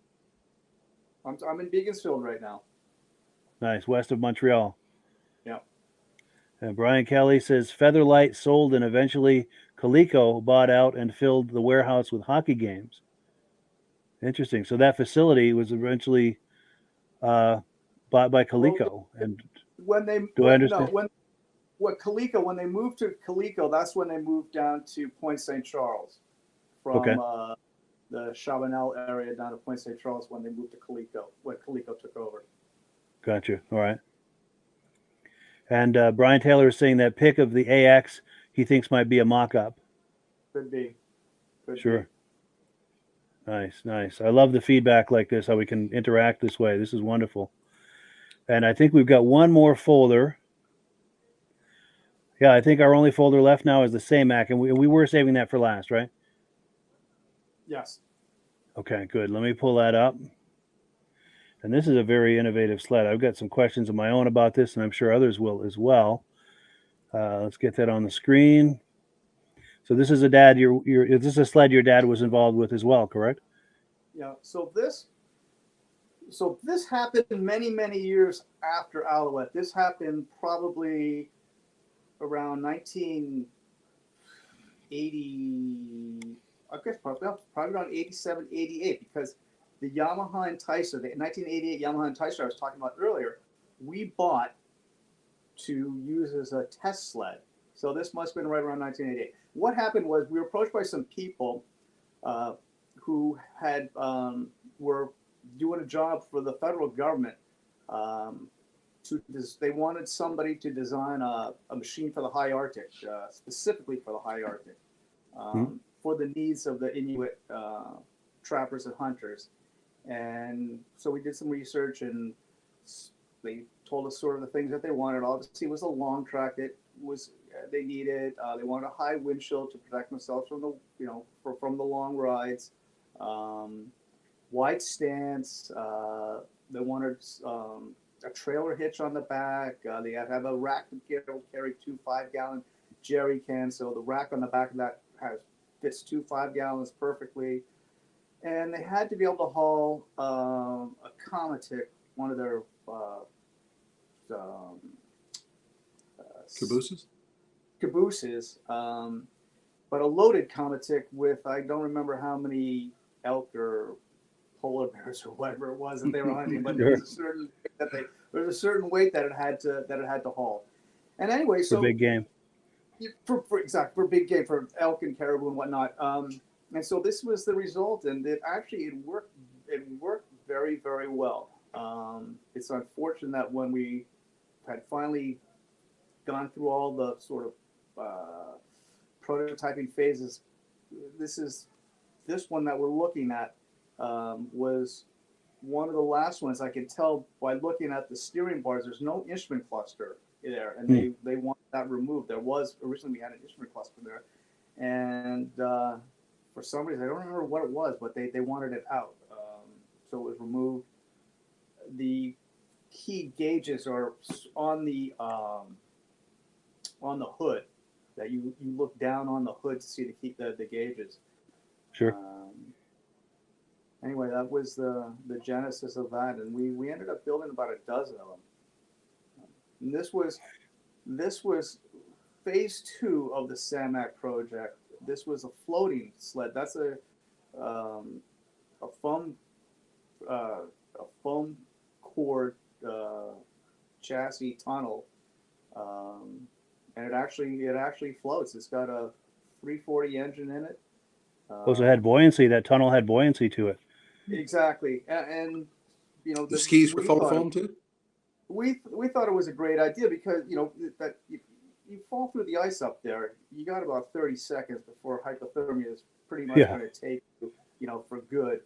I'm in Beaconsfield right now. Nice, west of Montreal. Yeah. And Brian Kelly says Featherlight sold and eventually Coleco bought out and filled the warehouse with hockey games. Interesting. So that facility was eventually bought by Coleco. Well, and when they do I understand? No, when they moved to Coleco, that's when they moved down to Point St. Charles from Okay. the Chabanel area down to Point St. Charles when they moved to Coleco, when Coleco took over. Gotcha. All right. And Brian Taylor is saying that pick of the AX he thinks might be a mock-up. Could be. Sure. Nice, nice. I love the feedback like this, how we can interact this way. This is wonderful. And I think we've got one more folder. Yeah, I think our only folder left now is the SAMAC, and we were saving that for last, right? Yes. Okay, good. Let me pull that up. And this is a very innovative sled. I've got some questions of my own about this, and I'm sure others will as well. Let's get that on the screen. So this is a dad. This is a sled your dad was involved with as well, correct? Yeah. So this happened many years after Alouette. This happened probably around 1980. I guess probably around 87, 88, because the Yamaha Enticer, the 1988 Yamaha Enticer I was talking about earlier, we bought to use as a test sled. So this must have been right around 1988. What happened was we were approached by some people who had were doing a job for the federal government. They wanted somebody to design a machine for the high Arctic, specifically for the high Arctic, for the needs of the Inuit trappers and hunters. And so we did some research, and they told us sort of the things that they wanted. Obviously, it was a long track. It was they needed. They wanted a high windshield to protect themselves from the from the long rides. Wide stance. They wanted a trailer hitch on the back. They had to have a rack to carry 2 5-gallon jerry cans. So the rack on the back of that fits 2 5-gallons perfectly. And they had to be able to haul a Cometic, one of their cabooses, but a loaded Cometic with, I don't remember how many elk or polar bears or whatever it was that they were hunting, but there was a certain weight that it had to haul. And anyway, so for big game. For big game, for elk and caribou and whatnot. And so this was the result, and it worked. It worked very, very well. It's unfortunate that when we had finally gone through all the sort of prototyping phases, this one that we're looking at was one of the last ones. I can tell by looking at the steering bars, there's no instrument cluster there, and they want that removed. There was originally, we had an instrument cluster there, and for some reason I don't remember what it was, but they wanted it out, so it was removed. The key gauges are on the hood. That you look down on the hood to see the gauges. Sure. Anyway, that was the genesis of that, and we ended up building about a dozen of them. And this was phase 2 of the SAMAC project. This was a floating sled. That's a foam core chassis tunnel, and it actually floats. It's got a 340 engine in it. Also had buoyancy. That tunnel had buoyancy to it. Exactly, and the skis were full of foam too. we thought it was a great idea because that you fall through the ice up there. You got about 30 seconds before hypothermia is pretty much going to take you, for good.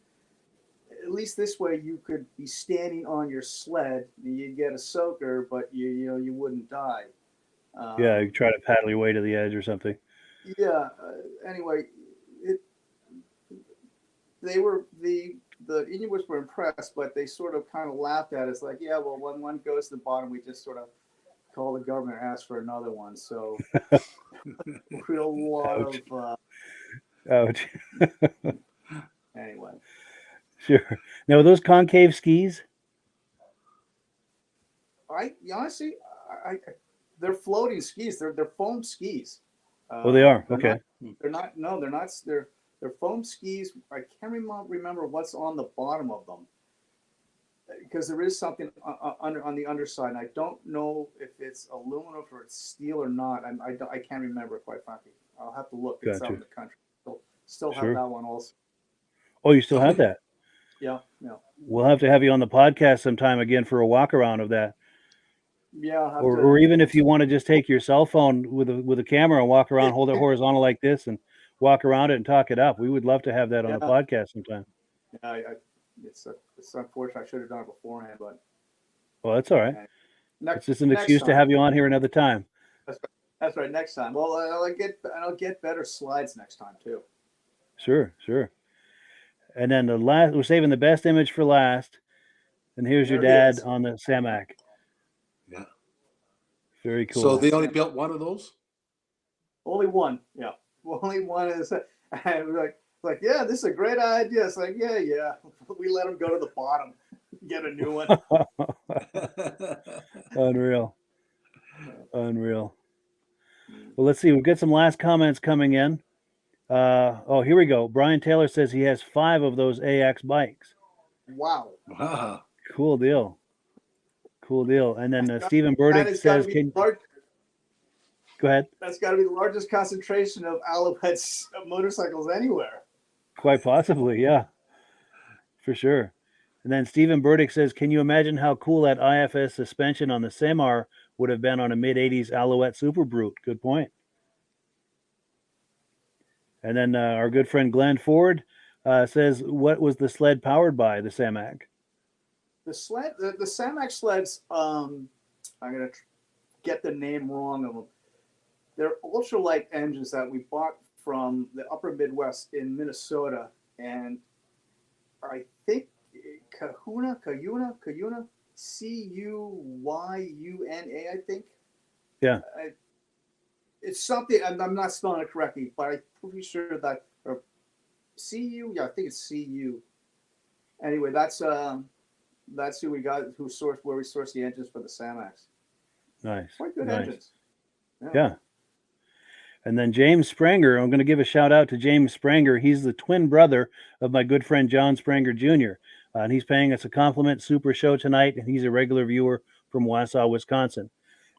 At least this way you could be standing on your sled. You get a soaker, but you wouldn't die. You try to paddle your way to the edge or something. Yeah. Anyway, the Inuits were impressed, but they sort of kind of laughed at us, like, yeah, well, when one goes to the bottom, we just sort of call the government and ask for another one. So, real lot of. Ouch. Anyway. Sure. Now, are those concave skis? Honestly, they're floating skis. They're foam skis. Oh, they are. Okay. They're not. No, they're not. They're foam skis. I can't remember what's on the bottom of them because there is something on the underside. And I don't know if it's aluminum or it's steel or not. I can't remember, quite frankly. I'll have to look. It's out in the country. Still have that one also. Oh, you still have that? Yeah. We'll have to have you on the podcast sometime again for a walk around of that. Yeah. Or even if you want to just take your cell phone with a camera and walk around, hold it horizontal like this and walk around it and talk it up. We would love to have that on the podcast sometime. Yeah, it's unfortunate. I should have done it beforehand, but. Well, that's all right. It's just an excuse to have you on here another time. That's right. Next time. Well, I'll get better slides next time too. Sure. And then we're saving the best image for last. And here's your dad on the Samac. Yeah. Very cool. So they only built one of those? Only one. Yeah. Only one is. And we're like, yeah, this is a great idea. It's like, yeah. We let them go to the bottom, get a new one. Unreal. Well, let's see. We've got some last comments coming in. Here we go. Brian Taylor says he has 5 of those AX bikes. Wow. Cool deal. And then Stephen Burdick says, go ahead. That's got to be the largest concentration of Alouette motorcycles anywhere. Quite possibly, yeah. For sure. And then Stephen Burdick says, can you imagine how cool that IFS suspension on the Semar would have been on a mid-'80s Alouette Super Brute? Good point. And then our good friend Glenn Ford says, what was the sled powered by, the Samac? The Samac sleds, I'm going to get the name wrong of them. They're ultralight engines that we bought from the upper Midwest in Minnesota. And I think Cuyuna, Cuyuna, Cuyuna, I think. Yeah. It's something, I'm not spelling it correctly, but I'm pretty sure that, or CU, yeah, I think it's CU. Anyway, that's who we got, where we sourced the engines for the Samacs. Nice. Quite good engines. Yeah. And then James Spranger, I'm going to give a shout out to James Spranger. He's the twin brother of my good friend John Spranger Jr. And he's paying us a compliment super show tonight, and he's a regular viewer from Wausau, Wisconsin.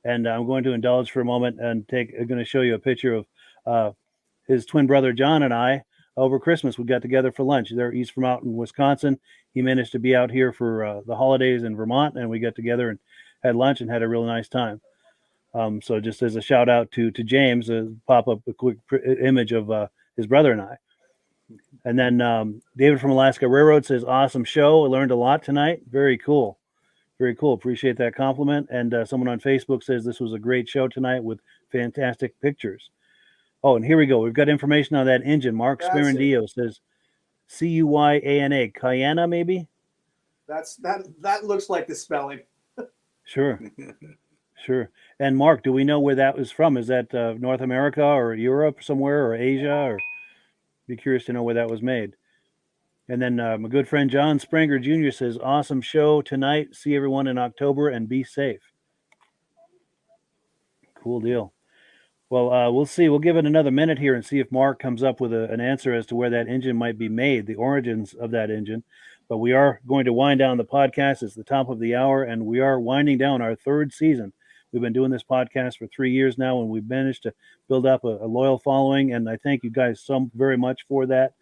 And I'm going to indulge for a moment and I'm going to show you a picture of his twin brother John and I over Christmas. We got together for lunch. He's from out in Wisconsin. He managed to be out here for the holidays in Vermont, and we got together and had lunch and had a really nice time. So just as a shout out to James, pop up a quick image of his brother and I. And then David from Alaska Railroad says, awesome show. I learned a lot tonight. Very cool. Very cool. Appreciate that compliment. And someone on Facebook says this was a great show tonight with fantastic pictures. Oh, and here we go. We've got information on that engine. Mark Sparandio says Cuyana, Cuyana maybe? That looks like the spelling. Sure. And Mark, do we know where that was from? Is that North America or Europe somewhere or Asia? Or be curious to know where that was made. And then my good friend John Spranger Jr. says, awesome show tonight. See everyone in October and be safe. Cool deal. Well, we'll see. We'll give it another minute here and see if Mark comes up with an answer as to where that engine might be made, the origins of that engine. But we are going to wind down the podcast. It's the top of the hour, and we are winding down our 3rd season. We've been doing this podcast for 3 years now, and we've managed to build up a loyal following, and I thank you guys so very much for that.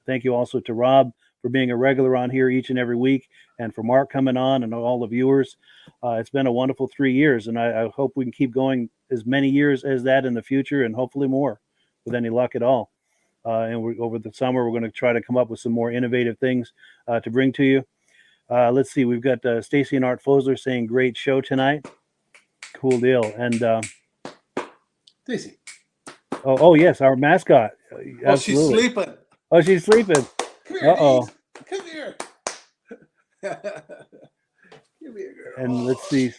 Thank you also to Rob for being a regular on here each and every week, and for Mark coming on and all the viewers. It's been a wonderful 3 years, and I hope we can keep going as many years as that in the future, and hopefully more, with any luck at all. And over the summer, we're going to try to come up with some more innovative things to bring to you. Let's see. We've got Stacy and Art Fosler saying, great show tonight. Cool deal. And Daisy. Oh, yes, our mascot. Oh, she's sleeping. Oh, she's sleeping. Come here, Uh-oh. Come here. Give me a girl. And let's see.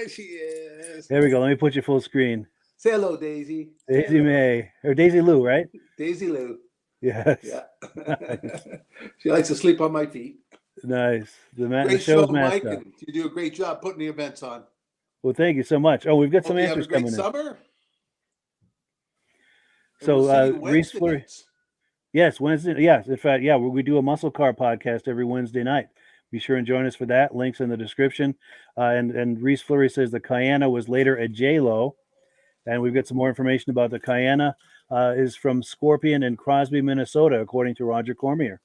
She is. There we go. Let me put you full screen. Say hello, Daisy. Daisy May. Or Daisy Lou, right? Daisy Lou. Yes. Yeah. She likes to sleep on my feet. Nice. The Great show's show, Mike. mascot. And you do a great job putting the events on. Well, thank you so much. Oh, we've got some Hope you answers have a great coming in. summer. So, We'll Reese Fleury. Yes, Wednesday. Yes, in fact, yeah, we do a muscle car podcast every Wednesday night. Be sure and join us for that. Links in the description. And Reese Fleury says the Cayenne was later a J-Lo. And we've got some more information about the Cayenne. Is from Scorpion in Crosby, Minnesota, according to Roger Cormier.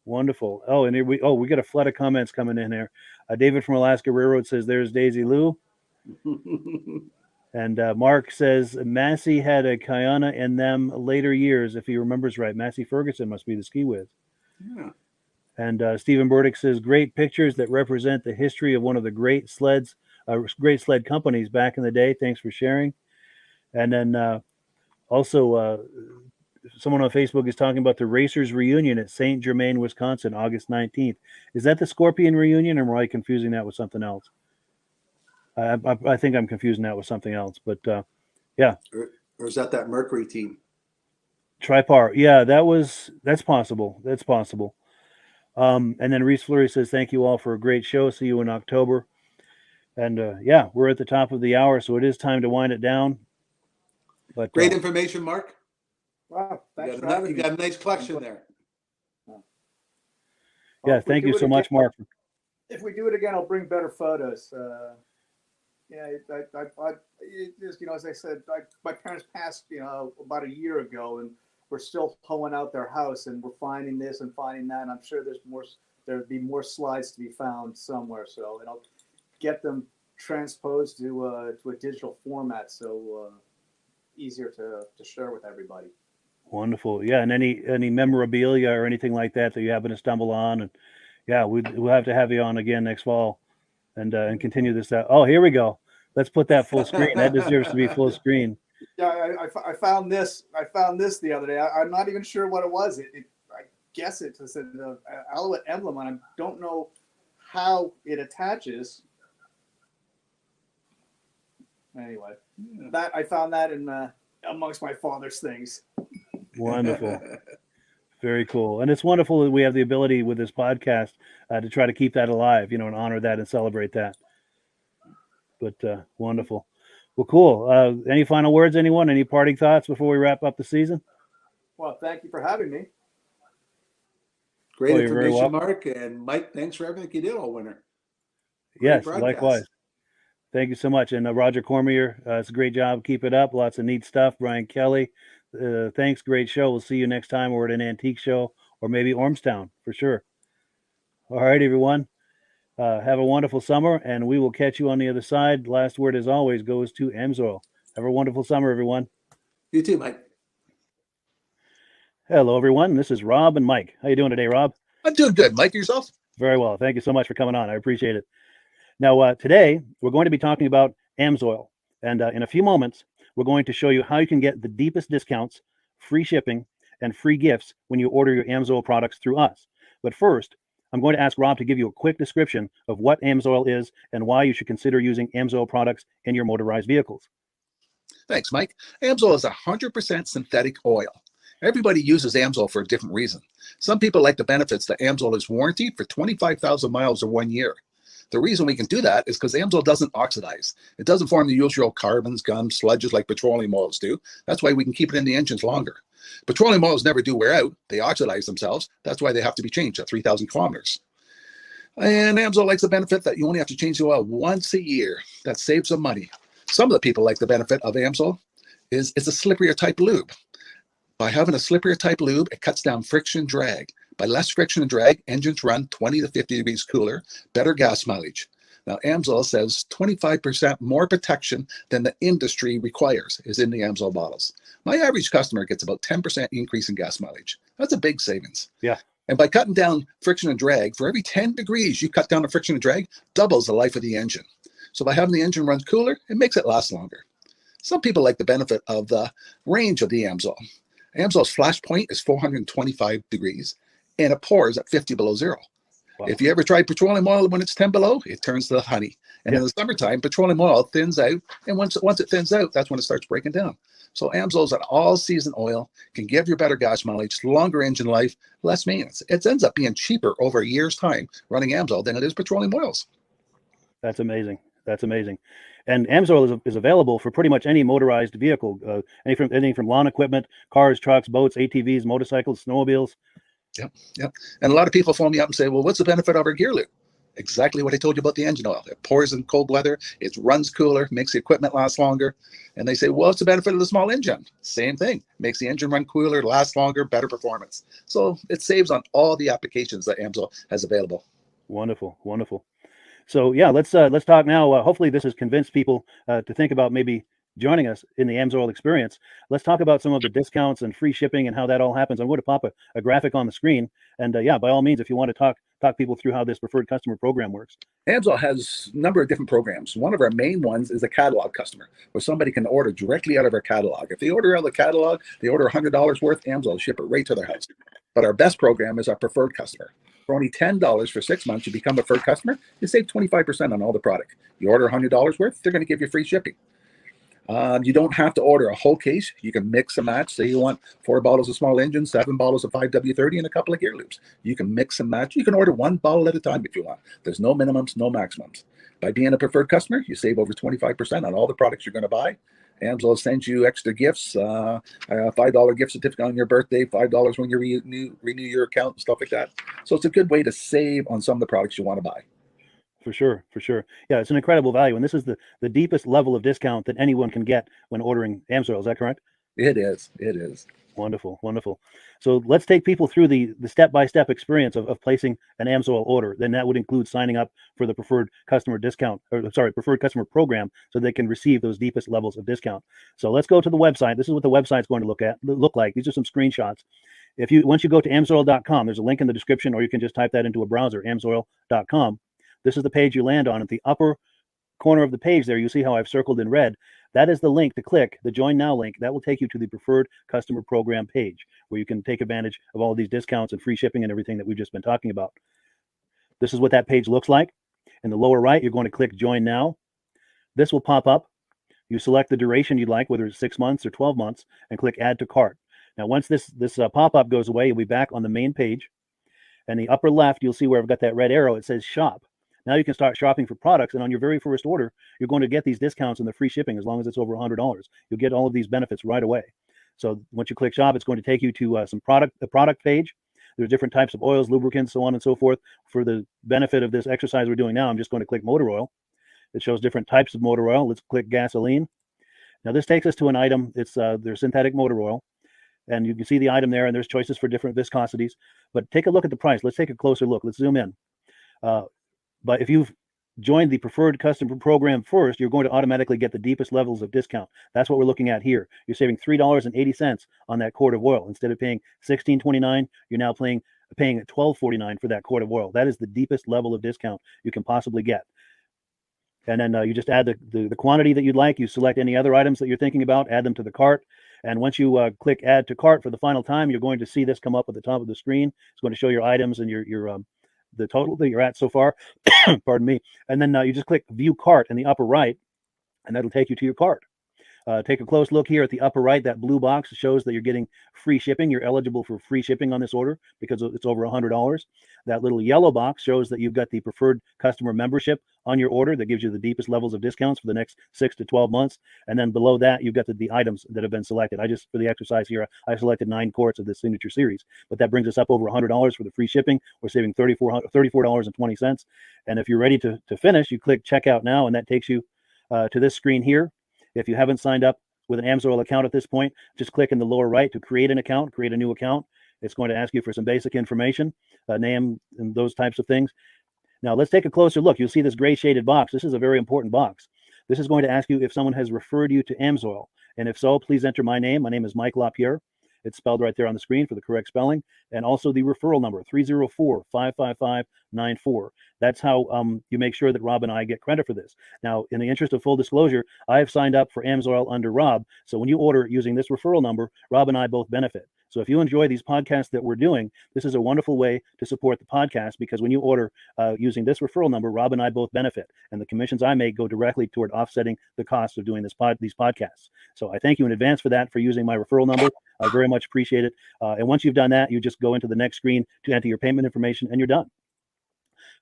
Wonderful. Oh, and here we got a flood of comments coming in here. David from Alaska Railroad says there's Daisy Lou. And Mark says Massey had a Cayenne in them later years, if he remembers right. Massey Ferguson must be the ski whiz. Yeah. And Stephen Burdick says great pictures that represent the history of one of the great sled companies back in the day. Thanks for sharing. And then also someone on Facebook is talking about the Racers reunion at St. Germain, Wisconsin, August 19th. Is that the Scorpion reunion, or am I confusing that with something else? I think I'm confusing that with something else, but yeah. Or is that Mercury team? Tripar. Yeah, that's possible. That's possible. And then Reese Fleury says, thank you all for a great show. See you in October. And yeah, we're at the top of the hour, so it is time to wind it down. But great information, Mark. Wow, thanks for You having me. got a nice collection there. Yeah, thank you so much, Mark. If we do it again, I'll bring better photos. Yeah, I just, as I said, my parents passed, about a year ago, and we're still hoeing out their house, and we're finding this and finding that. And I'm sure there'd be more slides to be found somewhere. So, and I'll get them transposed to a digital format, so easier to share with everybody. Wonderful. Yeah, and any memorabilia or anything like that you happen to stumble on, and yeah, we'll have to have you on again next fall, and continue this out. Oh, here we go. Let's put that full screen. That deserves to be full screen. Yeah, I found this. I found this the other day. I'm not even sure what it was. I guess it's an Alouette emblem, and I don't know how it attaches. Anyway, I found that in amongst my father's things. Wonderful. Very cool. And it's wonderful that we have the ability with this podcast to try to keep that alive, and honor that and celebrate that. But wonderful. Well, cool. Any final words, anyone? Any parting thoughts before we wrap up the season? Well, thank you for having me. Great information, Mark. And Mike, thanks for everything you did all winter. Yes, likewise. Thank you so much. And Roger Cormier, it's a great job. Keep it up. Lots of neat stuff. Brian Kelly, thanks. Great show. We'll see you next time. We're at an antique show, or maybe Ormstown for sure. All right, everyone. Have a wonderful summer, and we will catch you on the other side. Last word, as always, goes to Amsoil. Have a wonderful summer, everyone. You too, Mike. Hello, everyone. This is Rob and Mike. How you doing today, Rob? I'm doing good. Mike, yourself? Very well. Thank you so much for coming on. I appreciate it. Now, today, we're going to be talking about Amsoil. And in a few moments, we're going to show you how you can get the deepest discounts, free shipping, and free gifts when you order your Amsoil products through us. But first, I'm going to ask Rob to give you a quick description of what Amsoil is and why you should consider using Amsoil products in your motorized vehicles. Thanks, Mike. Amsoil is 100% synthetic oil. Everybody uses Amsoil for a different reason. Some people like the benefits that Amsoil is warranted for 25,000 miles or 1 year. The reason we can do that is because Amsoil doesn't oxidize. It doesn't form the usual carbons, gums, sludges like petroleum oils do. That's why we can keep it in the engines longer. Petroleum oils never do wear out. They oxidize themselves. That's why they have to be changed at 3,000 kilometers. And Amsoil likes the benefit that you only have to change the oil once a year. That saves some money. Some of the people like the benefit of Amsoil is it's a slipperier type lube. By having a slipperier type lube, it cuts down friction drag. By less friction and drag, engines run 20 to 50 degrees cooler, better gas mileage. Now, Amsoil says 25% more protection than the industry requires is in the Amsoil bottles. My average customer gets about 10% increase in gas mileage. That's a big savings. Yeah. And by cutting down friction and drag, for every 10 degrees you cut down the friction and drag, doubles the life of the engine. So by having the engine run cooler, it makes it last longer. Some people like the benefit of the range of the Amsoil. Amsoil's flash point is 425 degrees, and it pours at 50 below zero. Wow. If you ever try petroleum oil when it's 10 below, it turns to honey. And in the summertime, petroleum oil thins out. And once it thins out, that's when it starts breaking down. So Amsoil's an all-season oil, can give you better gas mileage, longer engine life, less maintenance. It ends up being cheaper over a year's time running Amsoil than it is petroleum oils. That's amazing. That's amazing. And Amsoil is available for pretty much any motorized vehicle, anything from lawn equipment, cars, trucks, boats, ATVs, motorcycles, snowmobiles. Yep. And a lot of people phone me up and say, well, what's the benefit of our gear loop? Exactly what I told you about the engine oil. It pours in cold weather, it runs cooler, makes the equipment last longer. And they say, well, what's the benefit of the small engine? Same thing. Makes the engine run cooler, last longer, better performance. So it saves on all the applications that Amsoil has available. Wonderful, wonderful. So yeah, let's talk now. Hopefully this has convinced people to think about maybe joining us in the Amsoil experience. Let's talk about some of the discounts and free shipping and how that all happens. I'm going to pop a graphic on the screen. And yeah, by all means, if you want to talk people through how this preferred customer program works. Amsoil has a number of different programs. One of our main ones is a catalog customer, where somebody can order directly out of our catalog. If they order out of the catalog, they order $100 worth, Amsoil will ship it right to their house. But our best program is our preferred customer. For only $10 for 6 months, you become a preferred customer. You save 25% on all the product. You order $100 worth, they're going to give you free shipping. You don't have to order a whole case. You can mix and match. Say you want 4 bottles of small engine, 7 bottles of 5W30, and a couple of gear loops. You can mix and match. You can order 1 bottle at a time if you want. There's no minimums, no maximums. By being a preferred customer, you save over 25% on all the products you're going to buy. Amsoil sends you extra gifts, a $5 gift certificate on your birthday, $5 when you renew your account, and stuff like that. So it's a good way to save on some of the products you want to buy. For sure. Yeah, it's an incredible value. And this is the deepest level of discount that anyone can get when ordering Amsoil. Is that correct? It is. Wonderful. So let's take people through the step-by-step experience of placing an Amsoil order. Then that would include signing up for the preferred customer preferred customer program, so they can receive those deepest levels of discount. So let's go to the website. This is what the website's going to look like. These are some screenshots. Once you go to amsoil.com, there's a link in the description, or you can just type that into a browser, amsoil.com. This is the page you land on. At the upper corner of the page there, you see how I've circled in red. That is the link to click, the Join Now link. That will take you to the Preferred Customer Program page, where you can take advantage of all of these discounts and free shipping and everything that we've just been talking about. This is what that page looks like. In the lower right, you're going to click Join Now. This will pop up. You select the duration you'd like, whether it's 6 months or 12 months, and click Add to Cart. Now, once this pop-up goes away, you'll be back on the main page. And the upper left, you'll see where I've got that red arrow. It says Shop. Now you can start shopping for products, and on your very first order, you're going to get these discounts and the free shipping as long as it's over $100. You'll get all of these benefits right away. So once you click Shop, it's going to take you to the product page. There's different types of oils, lubricants, so on and so forth. For the benefit of this exercise we're doing now, I'm just going to click motor oil. It shows different types of motor oil. Let's click gasoline. Now this takes us to an item. It's their synthetic motor oil. And you can see the item there, and there's choices for different viscosities. But take a look at the price. Let's take a closer look. Let's zoom in. But if you've joined the preferred customer program first, you're going to automatically get the deepest levels of discount. That's what we're looking at here. You're saving $3.80 on that quart of oil. Instead of paying $16.29, you're now paying $12.49 for that quart of oil. That is the deepest level of discount you can possibly get. And then you just add the quantity that you'd like. You select any other items that you're thinking about, add them to the cart. And once you click Add to Cart for the final time, you're going to see this come up at the top of the screen. It's going to show your items and your the total that you're at so far. Pardon me. And then you just click View Cart in the upper right, and that'll take you to your cart. Take a close look here at the upper right. That blue box shows that you're getting free shipping. You're eligible for free shipping on this order because it's over $100. That little yellow box shows that you've got the preferred customer membership on your order. That gives you the deepest levels of discounts for the next 6 to 12 months. And then below that, you've got the items that have been selected. For the exercise here, I selected 9 quarts of the signature series, but that brings us up over $100 for the free shipping. We're saving $34.20. And if you're ready to finish, you click Checkout Now, and that takes you to this screen here. If you haven't signed up with an Amsoil account at this point, just click in the lower right to create an account, create a new account. It's going to ask you for some basic information, name and those types of things. Now let's take a closer look. You'll see this gray shaded box. This is a very important box. This is going to ask you if someone has referred you to AMSOIL. And if so, please enter my name. My name is Mike LaPierre. It's spelled right there on the screen for the correct spelling. And also the referral number, 304-555-94. That's how you make sure that Rob and I get credit for this. Now, in the interest of full disclosure, I have signed up for AMSOIL under Rob. So when you order using this referral number, Rob and I both benefit. So if you enjoy these podcasts that we're doing, this is a wonderful way to support the podcast, because when you order using this referral number, Rob and I both benefit, and the commissions I make go directly toward offsetting the cost of doing these podcasts. So I thank you in advance for that, for using my referral number. I very much appreciate it. And once you've done that, you just go into the next screen to enter your payment information, and you're done.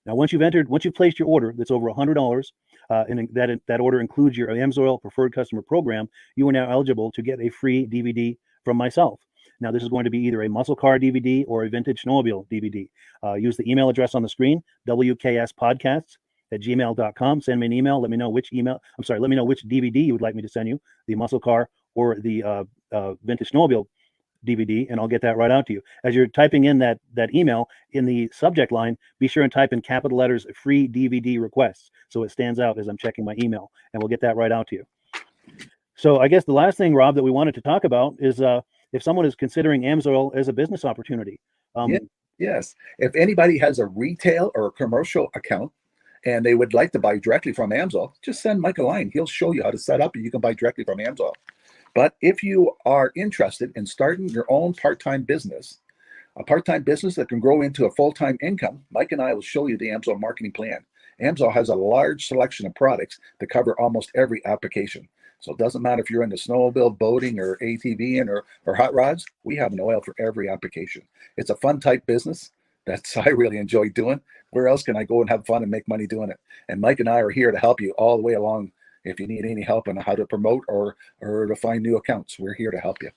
Now, once you've placed your order that's over $100, and that order includes your AMSOIL Preferred Customer Program, you are now eligible to get a free DVD from myself. Now, this is going to be either a muscle car DVD or a vintage snowmobile DVD. Use the email address on the screen, wkspodcasts@gmail.com. Send me an email. Let me know which DVD you would like me to send you, the muscle car or the vintage snowmobile DVD, and I'll get that right out to you. As you're typing in that email, in the subject line, be sure and type in capital letters, free DVD requests, so it stands out as I'm checking my email, and we'll get that right out to you. So I guess the last thing, Rob, that we wanted to talk about is if someone is considering AMSOIL as a business opportunity. Yes. If anybody has a retail or a commercial account and they would like to buy directly from AMSOIL, just send Mike a line. He'll show you how to set up, and you can buy directly from AMSOIL. But if you are interested in starting your own part-time business, a part-time business that can grow into a full-time income, Mike and I will show you the AMSOIL marketing plan. AMSOIL has a large selection of products that cover almost every application. So it doesn't matter if you're into snowmobile, boating, or ATVing, or hot rods. We have an oil for every application. It's a fun type business that's I really enjoy doing. Where else can I go and have fun and make money doing it? And Mike and I are here to help you all the way along. If you need any help on how to promote or to find new accounts, we're here to help you.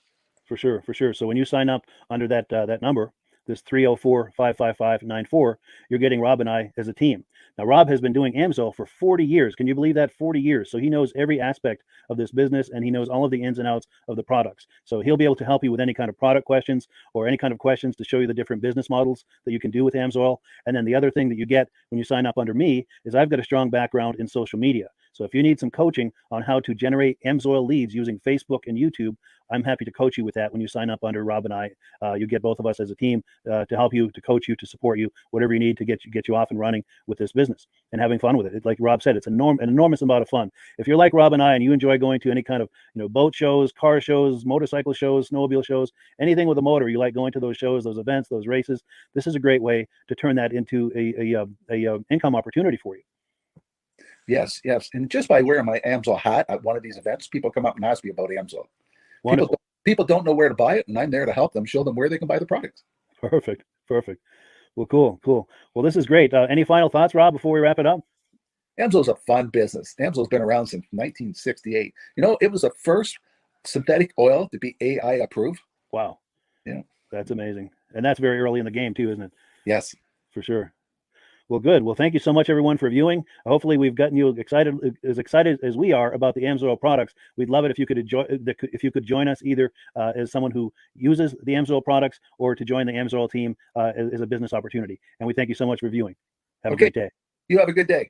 For sure. So when you sign up under that number, this 304-555-94, you're getting Rob and I as a team. Now, Rob has been doing AMSOIL for 40 years. Can you believe that? 40 years. So he knows every aspect of this business, and he knows all of the ins and outs of the products. So he'll be able to help you with any kind of product questions or any kind of questions to show you the different business models that you can do with AMSOIL. And then the other thing that you get when you sign up under me is I've got a strong background in social media. So if you need some coaching on how to generate AMSOIL leads using Facebook and YouTube, I'm happy to coach you with that when you sign up under Rob and I. You get both of us as a team to help you, to coach you, to support you, whatever you need to get you off and running with this business and having fun with it. Like Rob said, it's an enormous amount of fun. If you're like Rob and I and you enjoy going to any kind of boat shows, car shows, motorcycle shows, snowmobile shows, anything with a motor, you like going to those shows, those events, those races, this is a great way to turn that into a income opportunity for you. Yes. And just by wearing my AMSOIL hat at one of these events, people come up and ask me about AMSOIL. People don't know where to buy it, and I'm there to help them, show them where they can buy the product. Perfect. Well, cool. Well, this is great. Any final thoughts, Rob, before we wrap it up? AMSOIL's a fun business. AMSOIL's been around since 1968. It was the first synthetic oil to be AI approved. Wow. Yeah. That's amazing. And that's very early in the game too, isn't it? Yes. For sure. Well, good. Well, thank you so much, everyone, for viewing. Hopefully, we've gotten you excited as we are about the AMSOIL products. We'd love it if you could join us either as someone who uses the AMSOIL products or to join the AMSOIL team as a business opportunity. And we thank you so much for viewing. Have a great day. You have a good day.